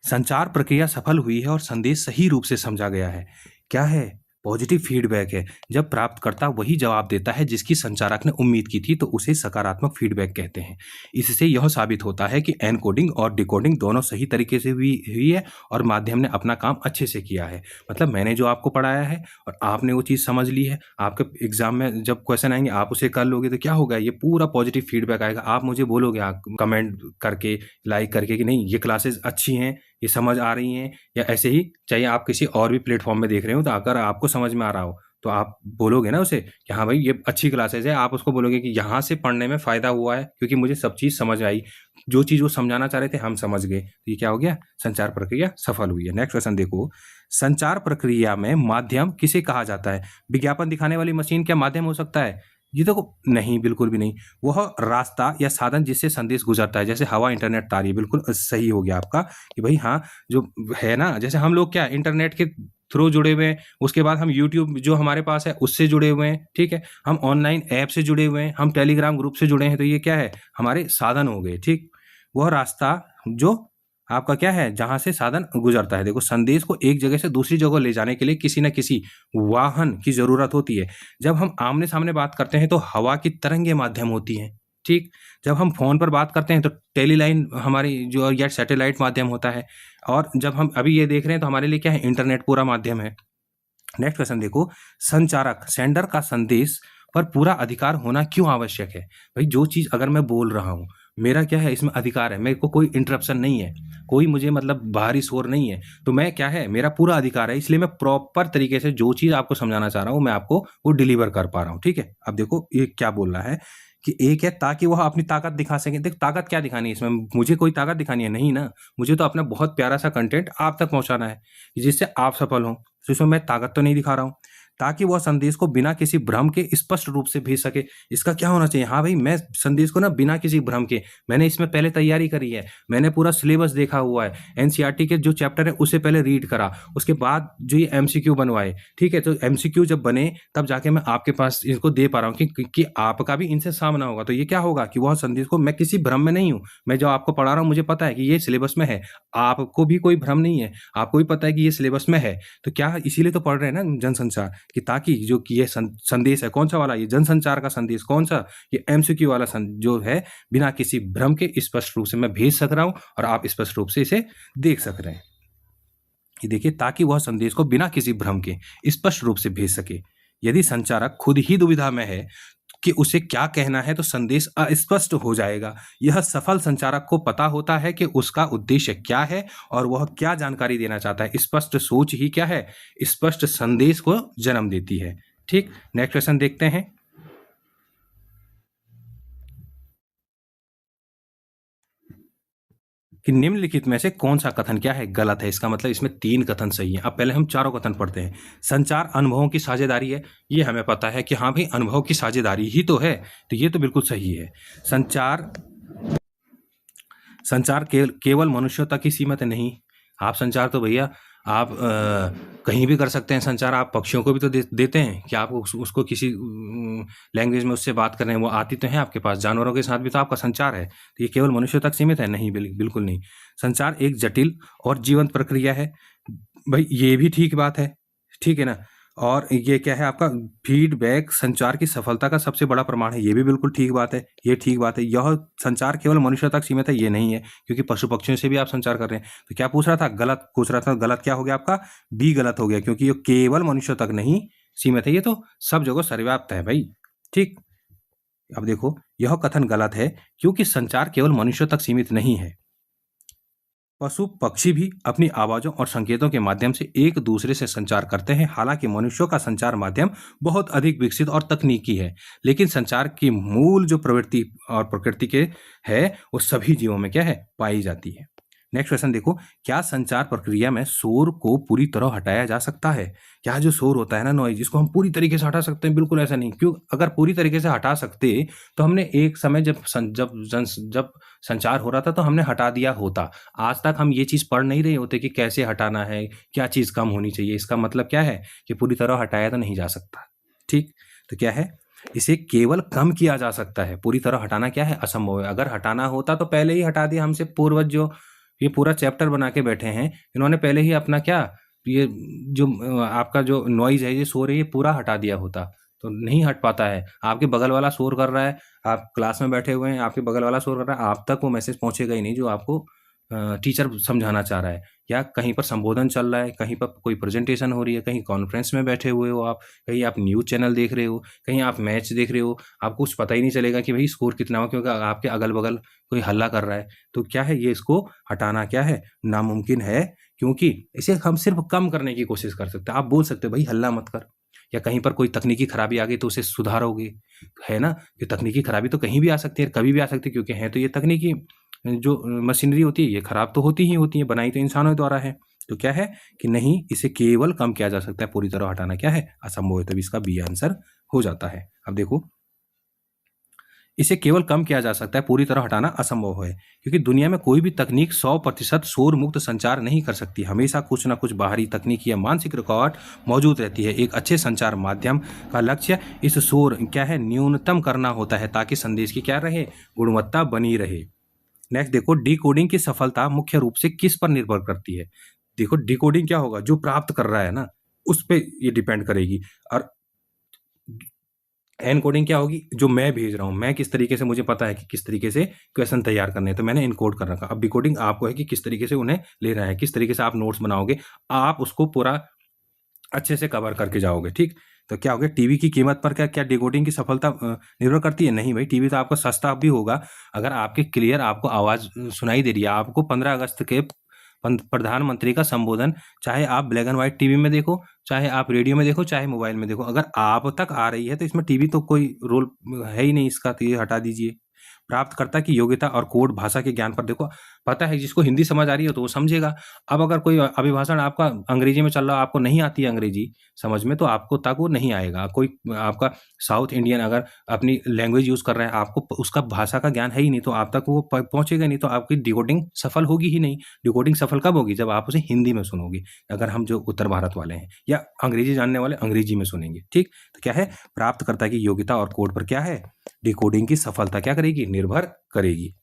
संचार प्रक्रिया सफल हुई है और संदेश सही रूप से समझा गया है। क्या है, पॉजिटिव फीडबैक है। जब प्राप्तकर्ता वही जवाब देता है जिसकी संचारक ने उम्मीद की थी, तो उसे सकारात्मक फीडबैक कहते हैं। इससे यह साबित होता है कि एनकोडिंग और डिकोडिंग दोनों सही तरीके से हुई है और माध्यम ने अपना काम अच्छे से किया है। मतलब मैंने जो आपको पढ़ाया है और आपने वो चीज़ समझ ली है, आपके एग्जाम में जब क्वेश्चन आएंगे आप उसे कर लोगे, तो क्या होगा, ये पूरा पॉजिटिव फीडबैक आएगा। आप मुझे बोलोगे, आप कमेंट करके, लाइक करके, कि नहीं ये क्लासेस अच्छी हैं, ये समझ आ रही हैं, या ऐसे ही चाहिए आप किसी और भी प्लेटफॉर्म में देख रहे हो, तो अगर आपको समझ में आ रहा हो तो आप बोलोगे ना उसे कि हाँ भाई ये अच्छी क्लासेस है, आप उसको बोलोगे कि यहाँ से पढ़ने में फ़ायदा हुआ है क्योंकि मुझे सब चीज़ समझ आई, जो चीज़ वो समझाना चाह रहे थे हम समझ गए। तो ये क्या हो गया, संचार प्रक्रिया सफल हुई है। नेक्स्ट क्वेश्चन देखो, संचार प्रक्रिया में माध्यम किसे कहा जाता है? विज्ञापन दिखाने वाली मशीन क्या माध्यम हो सकता है? ये देखो नहीं, बिल्कुल भी नहीं। वह रास्ता या साधन जिससे संदेश गुजरता है, जैसे हवा, इंटरनेट, तार, ये बिल्कुल सही हो गया आपका कि भाई हाँ, जो है ना, जैसे हम लोग क्या इंटरनेट के थ्रू जुड़े हुए हैं, उसके बाद हम यूट्यूब जो हमारे पास है उससे जुड़े हुए हैं, ठीक है, हम ऑनलाइन ऐप से जुड़े हुए हैं, हम टेलीग्राम ग्रुप से जुड़े हैं, तो ये क्या है, हमारे साधन हो गए, ठीक। वह रास्ता जो आपका क्या है, जहाँ से साधन गुजरता है। देखो, संदेश को एक जगह से दूसरी जगह ले जाने के लिए किसी न किसी वाहन की ज़रूरत होती है। जब हम आमने-सामने बात करते हैं तो हवा की तरंगें माध्यम होती हैं, ठीक? जब हम फ़ोन पर बात करते हैं तो टेलीलाइन हमारी जो, या सैटेलाइट माध्यम होता है, और जब हम अभी ये देख रहे हैं तो हमारे लिए क्या है, इंटरनेट पूरा माध्यम है। नेक्स्ट क्वेश्चन देखो, संचारक सेंडर का संदेश पर पूरा अधिकार होना क्यों आवश्यक है? भाई जो चीज़ अगर मैं बोल रहा हूँ, मेरा क्या है इसमें अधिकार है, मेरे को कोई इंटरप्शन नहीं है, कोई मुझे मतलब बाहरी शोर नहीं है, तो मैं क्या है, मेरा पूरा अधिकार है, इसलिए मैं प्रॉपर तरीके से जो चीज़ आपको समझाना चाह रहा हूँ मैं आपको वो डिलीवर कर पा रहा हूँ, ठीक है। अब देखो ये क्या बोल रहा है कि एक है ताकि वह अपनी ताकत दिखा सके। देख, ताकत क्या दिखानी है इसमें, मुझे कोई ताकत दिखानी है नहीं ना, मुझे तो अपना बहुत प्यारा सा कंटेंट आप तक पहुंचाना है जिससे आप सफल हों। तो इसमें मैं ताकत तो नहीं दिखा रहा हूँ, ताकि वह संदेश को बिना किसी भ्रम के स्पष्ट रूप से भेज सके। इसका क्या होना चाहिए, हाँ भाई मैं संदेश को ना बिना किसी भ्रम के, मैंने इसमें पहले तैयारी करी है, मैंने पूरा सिलेबस देखा हुआ है, एनसीईआरटी के जो चैप्टर है उसे पहले रीड करा, उसके बाद जो ये एमसीक्यू बनवाए, ठीक है। तो एमसीक्यू जब बने तब जाके मैं आपके पास इसको दे पा रहा हूँ कि आपका भी इनसे सामना होगा। तो ये क्या होगा कि वह संदेश को, मैं किसी भ्रम में नहीं हूँ, मैं जो आपको पढ़ा रहा हूँ मुझे पता है कि ये सिलेबस में है, आपको भी कोई भ्रम नहीं है, आपको भी पता है कि ये सिलेबस में है। तो क्या, इसीलिए तो पढ़ रहे हैं ना जनसंचार, कि ताकि जो कि ये संदेश है कौन सा वाला, ये जनसंचार का संदेश कौन सा, ये एमसीक्यू वाला जो है, बिना किसी भ्रम के स्पष्ट रूप से मैं भेज सक रहा हूं और आप स्पष्ट रूप से इसे देख सक रहे हैं। ये देखिए, ताकि वह संदेश को बिना किसी भ्रम के स्पष्ट रूप से भेज सके। यदि संचारक खुद ही दुविधा में है कि उसे क्या कहना है, तो संदेश अस्पष्ट हो जाएगा। यह सफल संचारक को पता होता है कि उसका उद्देश्य क्या है और वह क्या जानकारी देना चाहता है। स्पष्ट सोच ही क्या है, स्पष्ट संदेश को जन्म देती है, ठीक। नेक्स्ट क्वेश्चन देखते हैं, कि निम्नलिखित में से कौन सा कथन क्या है, गलत है। इसका मतलब इसमें 3 कथन सही हैं। अब पहले हम चारों कथन पढ़ते हैं। संचार अनुभवों की साझेदारी है, ये हमें पता है कि हाँ भाई अनुभव की साझेदारी ही तो है, तो ये तो बिल्कुल सही है। संचार संचार केवल मनुष्यों तक ही सीमित है, नहीं। आप संचार तो भैया आप कहीं भी कर सकते हैं संचार, आप पक्षियों को भी तो देते हैं कि आप उसको किसी लैंग्वेज में उससे बात कर रहे हैं, वो आती तो है आपके पास, जानवरों के साथ भी तो आपका संचार है, तो ये केवल मनुष्यों तक सीमित है, नहीं, बिल्कुल नहीं। संचार एक जटिल और जीवंत प्रक्रिया है, भाई ये भी ठीक बात है, ठीक है ना। और ये क्या है आपका, फीडबैक संचार की सफलता का सबसे बड़ा प्रमाण है, ये भी बिल्कुल ठीक बात है, ये ठीक बात है। यह संचार केवल मनुष्य तक सीमित है, ये नहीं है, क्योंकि पशु पक्षियों से भी आप संचार कर रहे हैं। तो क्या पूछ रहा था, गलत पूछ रहा था, गलत क्या हो गया आपका, बी गलत हो गया, क्योंकि ये केवल मनुष्य तक नहीं सीमित है, ये तो सब जगह सर्वव्याप्त है भाई, ठीक। अब देखो, यह कथन गलत है क्योंकि संचार केवल मनुष्य तक सीमित नहीं है। पशु पक्षी भी अपनी आवाजों और संकेतों के माध्यम से एक दूसरे से संचार करते हैं। हालांकि मनुष्यों का संचार माध्यम बहुत अधिक विकसित और तकनीकी है, लेकिन संचार की मूल जो प्रवृत्ति और प्रकृति के है वो सभी जीवों में क्या है, पाई जाती है। नेक्स्ट क्वेश्चन देखो, क्या संचार प्रक्रिया में शोर को पूरी तरह हटाया जा सकता है? क्या जो शोर होता है ना, नॉइज, जिसको हम पूरी तरीके से हटा सकते हैं? बिल्कुल ऐसा नहीं। क्यों? अगर पूरी तरीके से हटा सकते तो हमने एक समय जब संचार हो रहा था तो हमने हटा दिया होता। आज तक हम ये चीज़ पढ़ नहीं रहे होते कि कैसे हटाना है, क्या चीज़ कम होनी चाहिए। इसका मतलब क्या है कि पूरी तरह हटाया तो नहीं जा सकता। ठीक, तो क्या है, इसे केवल कम किया जा सकता है। पूरी तरह हटाना क्या है, असंभव है। अगर हटाना होता तो पहले ही हटा दिया। हमसे पूर्वज जो ये पूरा चैप्टर बना के बैठे हैं, इन्होंने पहले ही अपना क्या, ये जो आपका जो नॉइज है, ये शोर है, ये पूरा हटा दिया होता। तो नहीं हट पाता है। आपके बगल वाला शोर कर रहा है, आप क्लास में बैठे हुए हैं, आपके बगल वाला शोर कर रहा है, आप तक वो मैसेज पहुंचेगा ही नहीं जो आपको टीचर समझाना चाह रहा है। या कहीं पर संबोधन चल रहा है, कहीं पर कोई प्रेजेंटेशन हो रही है, कहीं कॉन्फ्रेंस में बैठे हुए हो आप, कहीं आप न्यूज़ चैनल देख रहे हो, कहीं आप मैच देख रहे हो, आपको कुछ पता ही नहीं चलेगा कि भाई स्कोर कितना हो, क्योंकि आपके अगल बगल कोई हल्ला कर रहा है। तो क्या है, ये इसको हटाना क्या है, नामुमकिन है। क्योंकि इसे हम सिर्फ कम करने की कोशिश कर सकते हैं। आप बोल सकते हो भाई हल्ला मत कर, या कहीं पर कोई तकनीकी खराबी आ गई तो उसे सुधारोगे, है ना। ये तकनीकी खराबी तो कहीं भी आ सकती है, कभी भी आ सकती है, क्योंकि है तो ये तकनीकी जो मशीनरी होती है, ये खराब तो होती ही होती है, बनाई तो इंसानों द्वारा है। तो क्या है कि नहीं, इसे केवल कम किया जा सकता है, पूरी तरह हटाना क्या है, असंभव है। तभी इसका बी आंसर हो जाता है। अब देखो, इसे केवल कम किया जा सकता है, पूरी तरह हटाना असंभव है, क्योंकि दुनिया में कोई भी तकनीक 100% शोर मुक्त संचार नहीं कर सकती। हमेशा कुछ ना कुछ बाहरी तकनीक या मानसिक रुकावट मौजूद रहती है। एक अच्छे संचार माध्यम का लक्ष्य इस शोर क्या है, न्यूनतम करना होता है, ताकि संदेश की क्या रहे, गुणवत्ता बनी रहे। नेक्स्ट देखो, डिकोडिंग की सफलता मुख्य रूप से किस पर निर्भर करती है? देखो, डिकोडिंग क्या होगा, जो प्राप्त कर रहा है ना, उस पे ये डिपेंड करेगी। और एनकोडिंग क्या होगी, जो मैं भेज रहा हूँ, मैं किस तरीके से, मुझे पता है कि किस तरीके से क्वेश्चन तैयार करने हैं, तो मैंने इनकोड कर रखा। अब डिकोडिंग आपको है कि किस तरीके से उन्हें लेना है, किस तरीके से आप नोट्स बनाओगे, आप उसको पूरा अच्छे से कवर करके जाओगे। ठीक, तो क्या हो गया, टीवी की कीमत पर क्या क्या डिकोडिंग की सफलता निर्भर करती है? नहीं भाई, टीवी तो आपका सस्ता भी होगा, अगर आपके क्लियर आपको आवाज़ सुनाई दे रही है। आपको 15 अगस्त के प्रधानमंत्री का संबोधन, चाहे आप ब्लैक एंड व्हाइट टीवी में देखो, चाहे आप रेडियो में देखो, चाहे मोबाइल में देखो, अगर आप तक आ रही है तो इसमें टीवी तो कोई रोल है ही नहीं इसका, तो ये हटा दीजिए। प्राप्तकर्ता की योग्यता और कोड भाषा के ज्ञान पर देखो, पता है जिसको हिंदी समझ आ रही हो तो वो समझेगा। अब अगर कोई अभिभाषण आपका अंग्रेजी में चल रहा, आपको नहीं आती है अंग्रेजी समझ में, तो आपको तक वो नहीं आएगा। कोई आपका साउथ इंडियन अगर अपनी लैंग्वेज यूज़ कर रहा है, आपको उसका भाषा का ज्ञान है ही नहीं, तो आप तक वो पहुँचेगा नहीं, तो आपकी डिकोडिंग सफल होगी ही नहीं। डिकोडिंग सफल कब होगी, जब आप उसे हिंदी में सुनोगे। अगर हम जो उत्तर भारत वाले हैं या अंग्रेजी जानने वाले अंग्रेजी में सुनेंगे। ठीक, तो क्या है, प्राप्तकर्ता की योग्यता और कोड पर क्या है, डिकोडिंग की सफलता क्या करेगी, निर्भर करेगी।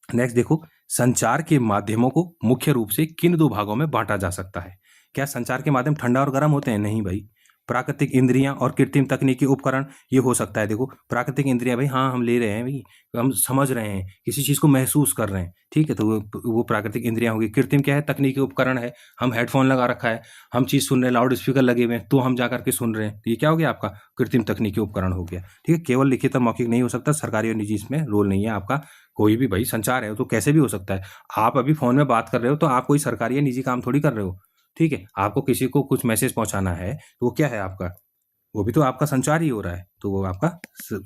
नेक्स्ट देखो, संचार के माध्यमों को मुख्य रूप से किन दो भागों में बांटा जा सकता है? क्या संचार के माध्यम ठंडा और गर्म होते हैं? नहीं भाई। प्राकृतिक इंद्रियां और कृत्रिम तकनीकी उपकरण, ये हो सकता है। देखो, प्राकृतिक इंद्रियां भाई, हाँ हम ले रहे हैं भाई, हम समझ रहे हैं, किसी चीज़ को महसूस कर रहे हैं, ठीक है, तो वो प्राकृतिक इंद्रियां होगी। कृत्रिम क्या है, तकनीकी उपकरण है, हम हेडफोन लगा रखा है, हम चीज़ सुन रहे हैं, लाउड स्पीकर लगे हुए हैं, तो हम जा करके सुन रहे हैं, तो ये क्या हो गया, आपका कृत्रिम तकनीकी उपकरण हो गया। ठीक है, केवल लिखित और मौखिक नहीं हो सकता, सरकारी और निजी इसमें रोल नहीं है आपका। कोई भी भाई संचार है तो कैसे भी हो सकता है। आप अभी फ़ोन में बात कर रहे हो तो आप कोई सरकारी या निजी काम थोड़ी कर रहे हो, ठीक है। आपको किसी को कुछ मैसेज पहुँचाना है तो वो क्या है आपका, वो भी तो आपका संचार ही हो रहा है, तो वो आपका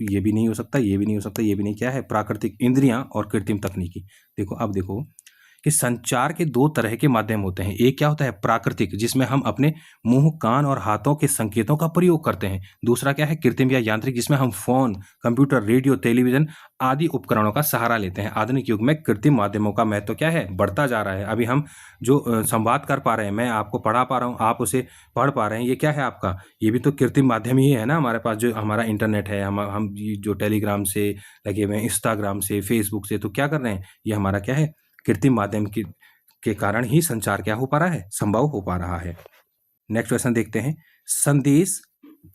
ये भी नहीं हो सकता, ये भी नहीं हो सकता, ये भी नहीं, क्या है, प्राकृतिक इंद्रियां और कृत्रिम तकनीकी। देखो, अब देखो कि संचार के दो तरह के माध्यम होते हैं। एक क्या होता है, प्राकृतिक, जिसमें हम अपने मुंह, कान और हाथों के संकेतों का प्रयोग करते हैं। दूसरा क्या है, कृत्रिम या यांत्रिक, जिसमें हम फोन, कंप्यूटर, रेडियो, टेलीविजन आदि उपकरणों का सहारा लेते हैं। आधुनिक युग में कृत्रिम माध्यमों का महत्व क्या है, बढ़ता जा रहा है। अभी हम जो संवाद कर पा रहे हैं, मैं आपको पढ़ा पा रहा हूँ, आप उसे पढ़ पा रहे हैं, ये क्या है आपका, ये भी तो कृत्रिम माध्यम ही है ना। हमारे पास जो हमारा इंटरनेट है, हम ये जो टेलीग्राम से लगे हुए हैं, इंस्टाग्राम से, फेसबुक से, तो क्या कर रहे हैं, ये हमारा क्या है, कृत्रिम माध्यम के कारण ही संचार क्या हो पा रहा है, संभव हो पा रहा है। नेक्स्ट क्वेश्चन देखते हैं, संदेश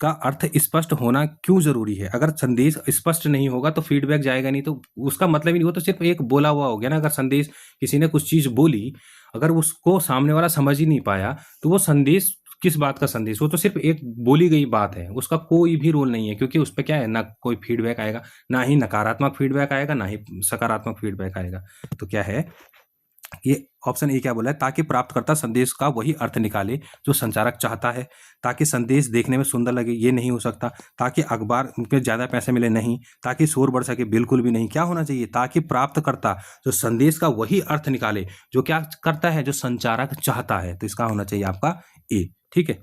का अर्थ स्पष्ट होना क्यों जरूरी है? अगर संदेश स्पष्ट नहीं होगा तो फीडबैक जाएगा नहीं, तो उसका मतलब ही नहीं, वो तो सिर्फ एक बोला हुआ हो गया ना। अगर संदेश, किसी ने कुछ चीज बोली, अगर उसको सामने वाला समझ ही नहीं पाया, तो वो संदेश किस बात का संदेश, वो तो सिर्फ एक बोली गई बात है, उसका कोई भी रोल नहीं है, क्योंकि उस पर क्या है, ना कोई फीडबैक आएगा, ना ही नकारात्मक फीडबैक आएगा, ना ही सकारात्मक फीडबैक आएगा। तो क्या है, ये ऑप्शन ए क्या बोला है, ताकि प्राप्तकर्ता संदेश का वही अर्थ निकाले जो संचारक चाहता है, ताकि संदेश देखने में सुंदर लगे, ये नहीं हो सकता, ताकि अखबार में ज़्यादा पैसे मिले, नहीं, ताकि शोर बढ़ सके, बिल्कुल भी नहीं। क्या होना चाहिए, ताकि प्राप्तकर्ता जो संदेश का वही अर्थ निकाले जो क्या करता है, जो संचारक चाहता है। तो इसका होना चाहिए आपका ए। ठीक है,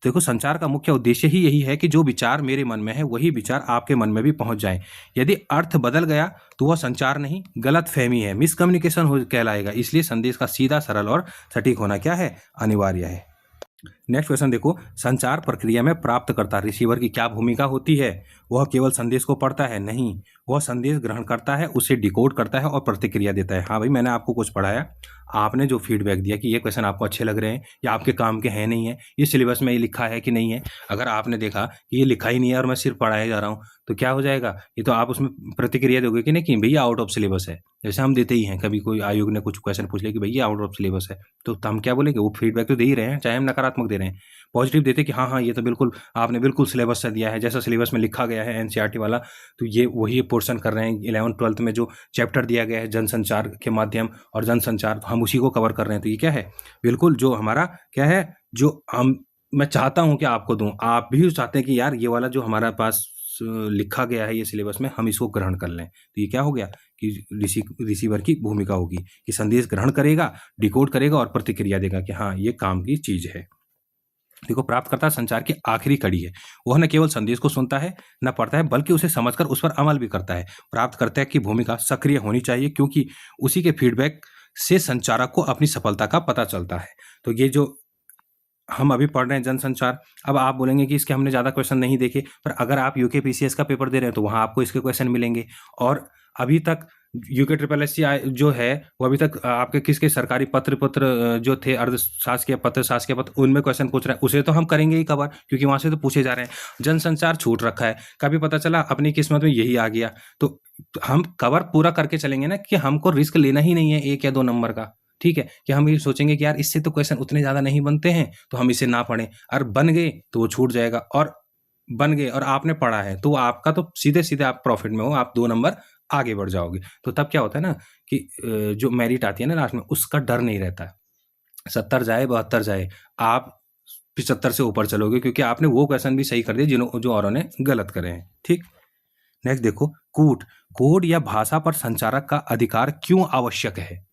देखो संचार का मुख्य उद्देश्य ही यही है कि जो विचार मेरे मन में है वही विचार आपके मन में भी पहुंच जाए। यदि अर्थ बदल गया तो वह संचार नहीं, गलत फहमी है, मिसकम्युनिकेशन हो कहलाएगा। इसलिए संदेश का सीधा, सरल और सटीक होना क्या है, अनिवार्य है। नेक्स्ट क्वेश्चन देखो, संचार प्रक्रिया में प्राप्तकर्ता रिसीवर की क्या भूमिका होती है। वह केवल संदेश को पढ़ता है, नहीं, वह संदेश ग्रहण करता है, उसे डिकोड करता है और प्रतिक्रिया देता है। हाँ भाई, मैंने आपको कुछ पढ़ाया, आपने जो फीडबैक दिया कि ये क्वेश्चन आपको अच्छे लग रहे हैं या आपके काम के हैं नहीं है, ये सिलेबस में ये लिखा है कि नहीं है, अगर आपने देखा कि ये लिखा ही नहीं है और मैं सिर्फ पढ़ाया जा रहा हूँ, तो क्या हो जाएगा, ये तो आप उसमें प्रतिक्रिया दोगे कि नहीं कि भैया आउट ऑफ सिलेबस है। जैसे हम देते ही हैं, कभी कोई आयोग ने कुछ क्वेश्चन पूछ लिया कि भैया आउट ऑफ सिलेबस है, तो हम क्या बोलेंगे, वो फीडबैक तो दे ही रहे हैं, चाहे हम नकारात्मक दे रहे हैं। पॉजिटिव देते कि हाँ हाँ ये तो बिल्कुल आपने बिल्कुल सिलेबस से दिया है, जैसा सिलेबस में लिखा गया है एनसीईआरटी वाला, तो ये वही पोर्शन कर रहे हैं। 11th-12th में जो चैप्टर दिया गया है जनसंचार के माध्यम और जनसंचार, हम उसी को कवर कर रहे हैं। तो ये क्या है, बिल्कुल जो हमारा क्या है, जो हम मैं चाहता हूँ कि आपको दूँ, आप भी चाहते हैं कि यार ये वाला जो हमारे पास लिखा गया है ये सिलेबस में, हम इसको ग्रहण कर लें। तो ये क्या हो गया कि रिसीवर की भूमिका होगी कि संदेश ग्रहण करेगा, डिकोड करेगा और प्रतिक्रिया देगा कि हाँ ये काम की चीज है। देखो, प्राप्तकर्ता संचार की आखिरी कड़ी है। वह न केवल संदेश को सुनता है, न पढ़ता है, बल्कि उसे समझकर उस पर अमल भी करता है। प्राप्तकर्ता की भूमिका सक्रिय होनी चाहिए, क्योंकि उसी के फीडबैक से संचारक को अपनी सफलता का पता चलता है। तो ये जो हम अभी पढ़ रहे हैं जनसंचार, अब आप बोलेंगे कि इसके हमने ज़्यादा क्वेश्चन नहीं देखे, पर अगर आप यूकेपीसीएस का पेपर दे रहे हैं तो वहाँ आपको इसके क्वेश्चन मिलेंगे। और अभी तक यूके ट्रिपल एस जो है वो अभी तक आपके किसके सरकारी पत्र जो थे, अर्थशास्त्र के पत्र, शासकीय पत्र, उनमें क्वेश्चन पूछ रहे हैं, उसे तो हम करेंगे ही कवर, क्योंकि वहाँ से तो पूछे जा रहे हैं। जनसंचार छूट रखा है, कभी पता चला अपनी किस्मत में यही आ गया, तो हम कवर पूरा करके चलेंगे ना, कि हमको रिस्क लेना ही नहीं है 1 या 2 नंबर का। ठीक है, कि हम ये सोचेंगे कि यार इससे तो क्वेश्चन उतने ज़्यादा नहीं बनते हैं, तो हम इसे ना पढ़ें, और बन गए तो वो छूट जाएगा, और बन गए और आपने पढ़ा है तो आपका तो सीधे सीधे आप प्रॉफिट में हो, आप 2 नंबर आगे बढ़ जाओगे। तो तब क्या होता है ना कि जो मेरिट आती है ना लास्ट में, उसका डर नहीं रहता है। 70 जाए 72 जाए, आप 75 से ऊपर चलोगे, क्योंकि आपने वो क्वेश्चन भी सही कर दिए जो औरों ने गलत करे हैं। ठीक, नेक्स्ट देखो, कोड या भाषा पर संचारक का अधिकार क्यों आवश्यक है।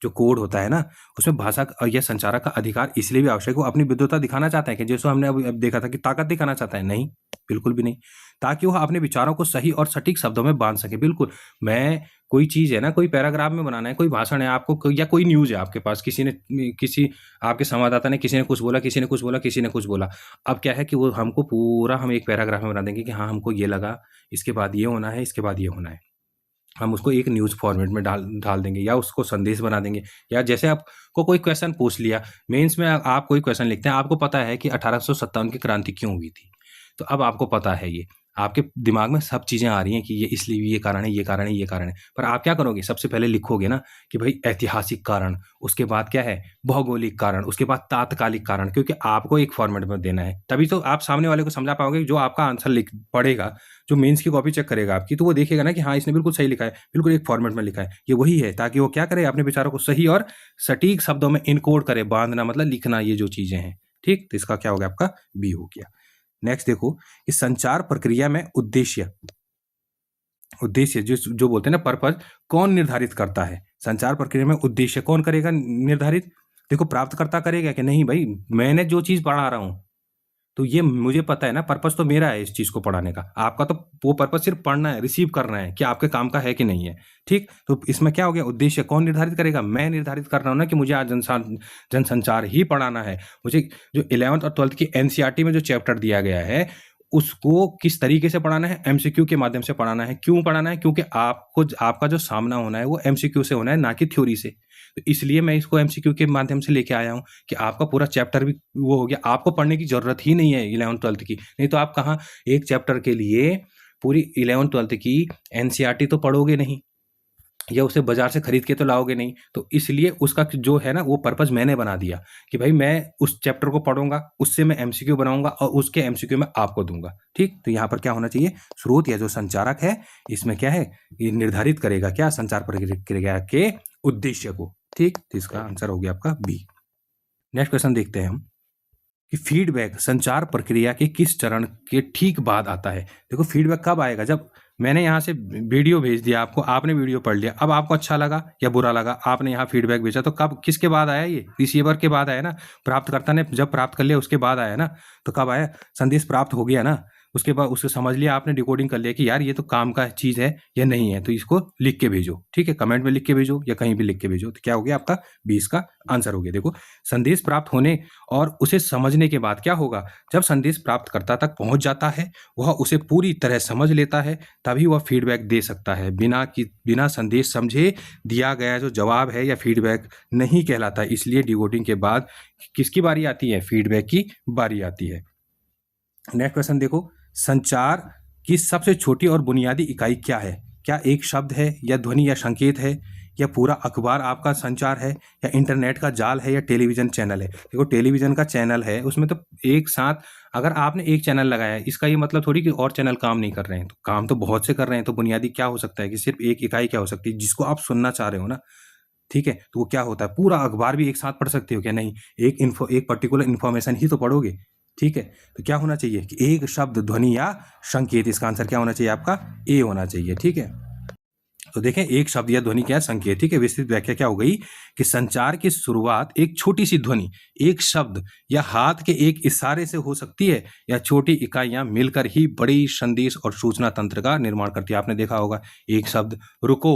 जो कोड होता है ना, उसमें भाषा या संचारक का अधिकार इसलिए भी आवश्यक है, वो अपनी विद्वता दिखाना चाहता है, कि जैसे हमने अब देखा था कि ताकत दिखाना चाहता है, नहीं, बिल्कुल भी नहीं, ताकि वह अपने विचारों को सही और सटीक शब्दों में बांध सके। बिल्कुल, मैं कोई चीज़ है ना, कोई पैराग्राफ में बनाना है, कोई भाषण है आपको, या कोई न्यूज़ है आपके पास, किसी आपके संवाददाता ने, किसी ने कुछ बोला, किसी ने कुछ बोला, किसी ने कुछ बोला। अब क्या है कि वो हमको पूरा हम एक पैराग्राफ में बना देंगे कि हाँ हमको ये लगा, इसके बाद ये होना है, इसके बाद ये होना है। हम उसको एक न्यूज़ फॉर्मेट में डाल देंगे, या उसको संदेश बना देंगे। या जैसे आपको कोई क्वेश्चन पूछ लिया, मेंस में आप कोई क्वेश्चन लिखते हैं, आपको पता है कि 1857 की क्रांति क्यों हुई थी, तो अब आपको पता है, ये आपके दिमाग में सब चीज़ें आ रही हैं कि ये इसलिए, ये कारण है, ये कारण है, ये कारण है। पर आप क्या करोगे, सबसे पहले लिखोगे ना कि भाई ऐतिहासिक कारण, उसके बाद क्या है भौगोलिक कारण, उसके बाद तात्कालिक कारण, क्योंकि आपको एक फॉर्मेट में देना है। तभी तो आप सामने वाले को समझा पाओगे। जो आपका आंसर लिख पढ़ेगा, जो मेंस की कॉपी चेक करेगा आपकी, तो वो देखेगा ना कि हाँ इसने बिल्कुल सही लिखा है, बिल्कुल एक फॉर्मेट में लिखा है। ये वही है, ताकि वो क्या करे, अपने विचारों को सही और सटीक शब्दों में इनकोड करे। बांधना मतलब लिखना, ये जो चीज़ें हैं। ठीक, तो इसका क्या हो गया, आपका बी हो गया। नेक्स्ट देखो, इस संचार प्रक्रिया में उद्देश्य जो बोलते हैं ना पर्पज, कौन निर्धारित करता है। संचार प्रक्रिया में उद्देश्य कौन करेगा निर्धारित। देखो, प्राप्तकर्ता करेगा कि नहीं, भाई मैंने जो चीज पढ़ा रहा हूं तो ये मुझे पता है ना, पर्पस तो मेरा है इस चीज को पढ़ाने का। आपका तो वो पर्पस सिर्फ पढ़ना है, रिसीव करना है कि आपके काम का है कि नहीं है। ठीक, तो इसमें क्या हो गया, उद्देश्य कौन निर्धारित करेगा, मैं निर्धारित कर रहा हूं ना कि मुझे आज जनसंचार ही पढ़ाना है। मुझे जो 11th और 12th की एनसीईआरटी में जो चैप्टर दिया गया है उसको किस तरीके से पढ़ाना है, एमसीक्यू के माध्यम से पढ़ाना है। क्यों पढ़ाना है, क्योंकि आपका जो सामना होना है वो एमसीक्यू से होना है, ना कि थ्योरी से। तो इसलिए मैं इसको एमसीक्यू के माध्यम से लेके आया हूं कि आपका पूरा चैप्टर भी वो हो गया, आपको पढ़ने की जरूरत ही नहीं है 11th-12th की। नहीं तो आप कहाँ एक चैप्टर के लिए पूरी 11th-12th की एनसीईआरटी तो पढ़ोगे नहीं, या उसे बाजार से खरीद के तो लाओगे नहीं। तो इसलिए उसका जो है ना वो पर्पस मैंने बना दिया कि भाई मैं उस चैप्टर को पढ़ूंगा, उससे मैं एमसीक्यू बनाऊंगा और उसके एमसीक्यू में आपको दूंगा। ठीक, तो यहाँ पर क्या होना चाहिए, स्रोत या जो संचारक है इसमें क्या है, ये निर्धारित करेगा क्या, संचार प्रक्रिया के उद्देश्य को। ठीक, तो इसका आंसर हो गया आपका बी। नेक्स्ट क्वेश्चन देखते हैं हम कि फीडबैक संचार प्रक्रिया के किस चरण के ठीक बाद आता है। देखो फीडबैक कब आएगा, जब मैंने यहाँ से वीडियो भेज दिया आपको, आपने वीडियो पढ़ लिया, अब आपको अच्छा लगा या बुरा लगा, आपने यहाँ फीडबैक भेजा, तो कब किसके बाद आया, ये रिसीवर के बाद आया ना, प्राप्तकर्ता ने जब प्राप्त कर लिया उसके बाद आया ना। तो कब आया, संदेश प्राप्त हो गया ना, उसके बाद उसको समझ लिया आपने, डिकोडिंग कर लिया कि यार ये तो काम का चीज़ है या नहीं है, तो इसको लिख के भेजो। ठीक है, कमेंट में लिख के भेजो या कहीं भी लिख के भेजो। तो क्या हो गया आपका 20 का आंसर हो गया। देखो संदेश प्राप्त होने और उसे समझने के बाद क्या होगा, जब संदेश प्राप्तकर्ता तक पहुंच जाता है, वह उसे पूरी तरह समझ लेता है, तभी वह फीडबैक दे सकता है। बिना संदेश समझे दिया गया जो जवाब है या फीडबैक नहीं कहलाता। इसलिए डिकोडिंग के बाद किसकी बारी आती है, फीडबैक की बारी आती है। नेक्स्ट क्वेश्चन देखो, संचार की सबसे छोटी और बुनियादी इकाई क्या है। क्या एक शब्द है या ध्वनि या संकेत है, या पूरा अखबार आपका संचार है, या इंटरनेट का जाल है, या टेलीविजन चैनल है। देखो टेलीविजन का चैनल है, उसमें तो एक साथ अगर आपने एक चैनल लगाया है, इसका ये मतलब थोड़ी कि और चैनल काम नहीं कर रहे हैं, तो काम तो बहुत से कर रहे हैं। तो बुनियादी क्या हो सकता है कि सिर्फ एक इकाई क्या हो सकती है जिसको आप सुनना चाह रहे हो ना। ठीक है, तो वो क्या होता है, पूरा अखबार भी एक साथ पढ़ सकते हो क्या, नहीं, एक पर्टिकुलर इन्फॉर्मेशन ही तो पढ़ोगे। ठीक है, तो क्या होना चाहिए कि एक शब्द, ध्वनि या संकेत। इसका आंसर क्या होना चाहिए आपका, ए होना चाहिए। ठीक है, तो देखें एक शब्द या ध्वनि क्या संकेत। ठीक है, विस्तृत व्याख्या क्या हो गई कि संचार की शुरुआत एक छोटी सी ध्वनि, एक शब्द या हाथ के एक इशारे से हो सकती है, या छोटी इकाइयां मिलकर ही बड़ी संदेश और सूचना तंत्र का निर्माण करती है। आपने देखा होगा एक शब्द रुको,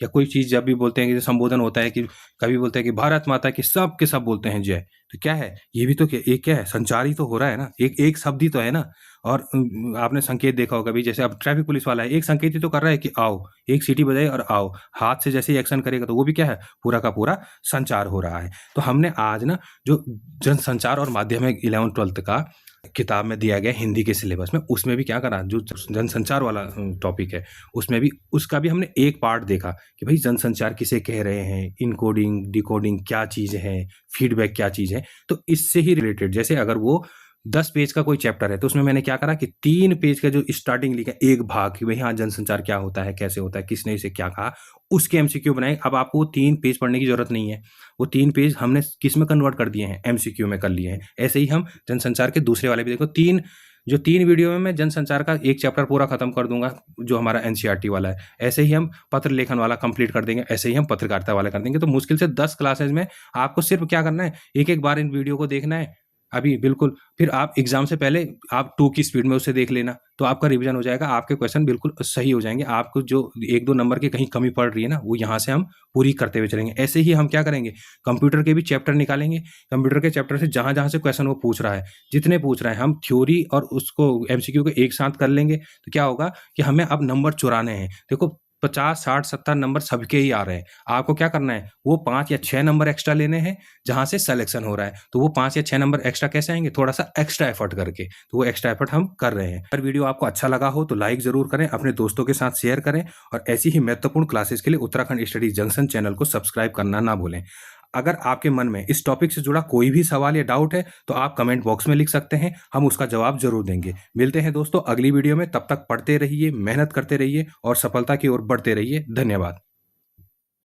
या कोई चीज जब भी बोलते हैं कि संबोधन होता है, कि कभी बोलते हैं कि भारत माता की, सब के सब बोलते हैं जय, तो क्या है, ये भी तो एक क्या है, संचार ही तो हो रहा है ना, एक शब्द ही तो है ना। और आपने संकेत देखा होगा भी, जैसे अब ट्रैफिक पुलिस वाला है, एक संकेत ही तो कर रहा है कि आओ, एक सीटी बजाए और आओ, हाथ से जैसे ही एक्शन करेगा तो वो भी क्या है, पूरा का पूरा संचार हो रहा है। तो हमने आज ना जो जनसंचार और माध्यमिक 11वीं-12वीं का किताब में दिया गया हिंदी के सिलेबस में, उसमें भी क्या करा, जो जनसंचार वाला टॉपिक है उसमें भी, उसका भी हमने एक पार्ट देखा कि भाई जनसंचार किसे कह रहे हैं, इनकोडिंग डिकोडिंग क्या चीज़ है, फीडबैक क्या चीज़ है। तो इससे ही रिलेटेड, जैसे अगर वो 10 पेज का कोई चैप्टर है तो उसमें मैंने क्या करा कि 3 पेज का जो स्टार्टिंग लिखा, एक भाग कि भाई हाँ जनसंचार क्या होता है, कैसे होता है, किसने इसे क्या कहा, उसके एमसीक्यू बनाए। अब आपको वो 3 पेज पढ़ने की जरूरत नहीं है, वो 3 पेज हमने किस में कन्वर्ट कर दिए हैं, एमसीक्यू में कर लिए हैं। ऐसे ही हम जनसंचार के दूसरे वाले भी देखो, 3 वीडियो में मैं जनसंचार का एक चैप्टर पूरा खत्म कर दूंगा जो हमारा एनसीईआरटी वाला है। ऐसे ही हम पत्र लेखन वाला कंप्लीट कर देंगे, ऐसे ही हम पत्रकारिता वाला कर देंगे। तो मुश्किल से 10 क्लासेज में आपको सिर्फ क्या करना है, एक बार इन वीडियो को देखना है अभी बिल्कुल, फिर आप एग्जाम से पहले आप 2 की स्पीड में उसे देख लेना, तो आपका रिवीजन हो जाएगा, आपके क्वेश्चन बिल्कुल सही हो जाएंगे। आपको जो 1-2 नंबर की कहीं कमी पड़ रही है ना, वो यहाँ से हम पूरी करते हुए चलेंगे। ऐसे ही हम क्या करेंगे, कंप्यूटर के भी चैप्टर निकालेंगे, कंप्यूटर के चैप्टर से जहाँ से क्वेश्चन वो पूछ रहा है, जितने पूछ रहे हैं, हम थ्योरी और उसको एमसीक्यू को एक साथ कर लेंगे। तो क्या होगा कि हमें अब नंबर चुराने हैं। देखो 50, 60, 70 नंबर सबके ही आ रहे हैं, आपको क्या करना है, वो 5 या 6 नंबर एक्स्ट्रा लेने हैं जहां से सिलेक्शन हो रहा है। तो वो 5 या 6 नंबर एक्स्ट्रा कैसे आएंगे, थोड़ा सा एक्स्ट्रा एफर्ट करके। तो वो एक्स्ट्रा एफर्ट हम कर रहे हैं। अगर वीडियो आपको अच्छा लगा हो तो लाइक जरूर करें, अपने दोस्तों के साथ शेयर करें, और ऐसी ही महत्वपूर्ण क्लासेस के लिए उत्तराखंड स्टडी जंक्शन चैनल को सब्सक्राइब करना ना भूलें। अगर आपके मन में इस टॉपिक से जुड़ा कोई भी सवाल या डाउट है तो आप कमेंट बॉक्स में लिख सकते हैं, हम उसका जवाब जरूर देंगे। मिलते हैं दोस्तों अगली वीडियो में, तब तक पढ़ते रहिए, मेहनत करते रहिए और सफलता की ओर बढ़ते रहिए। धन्यवाद।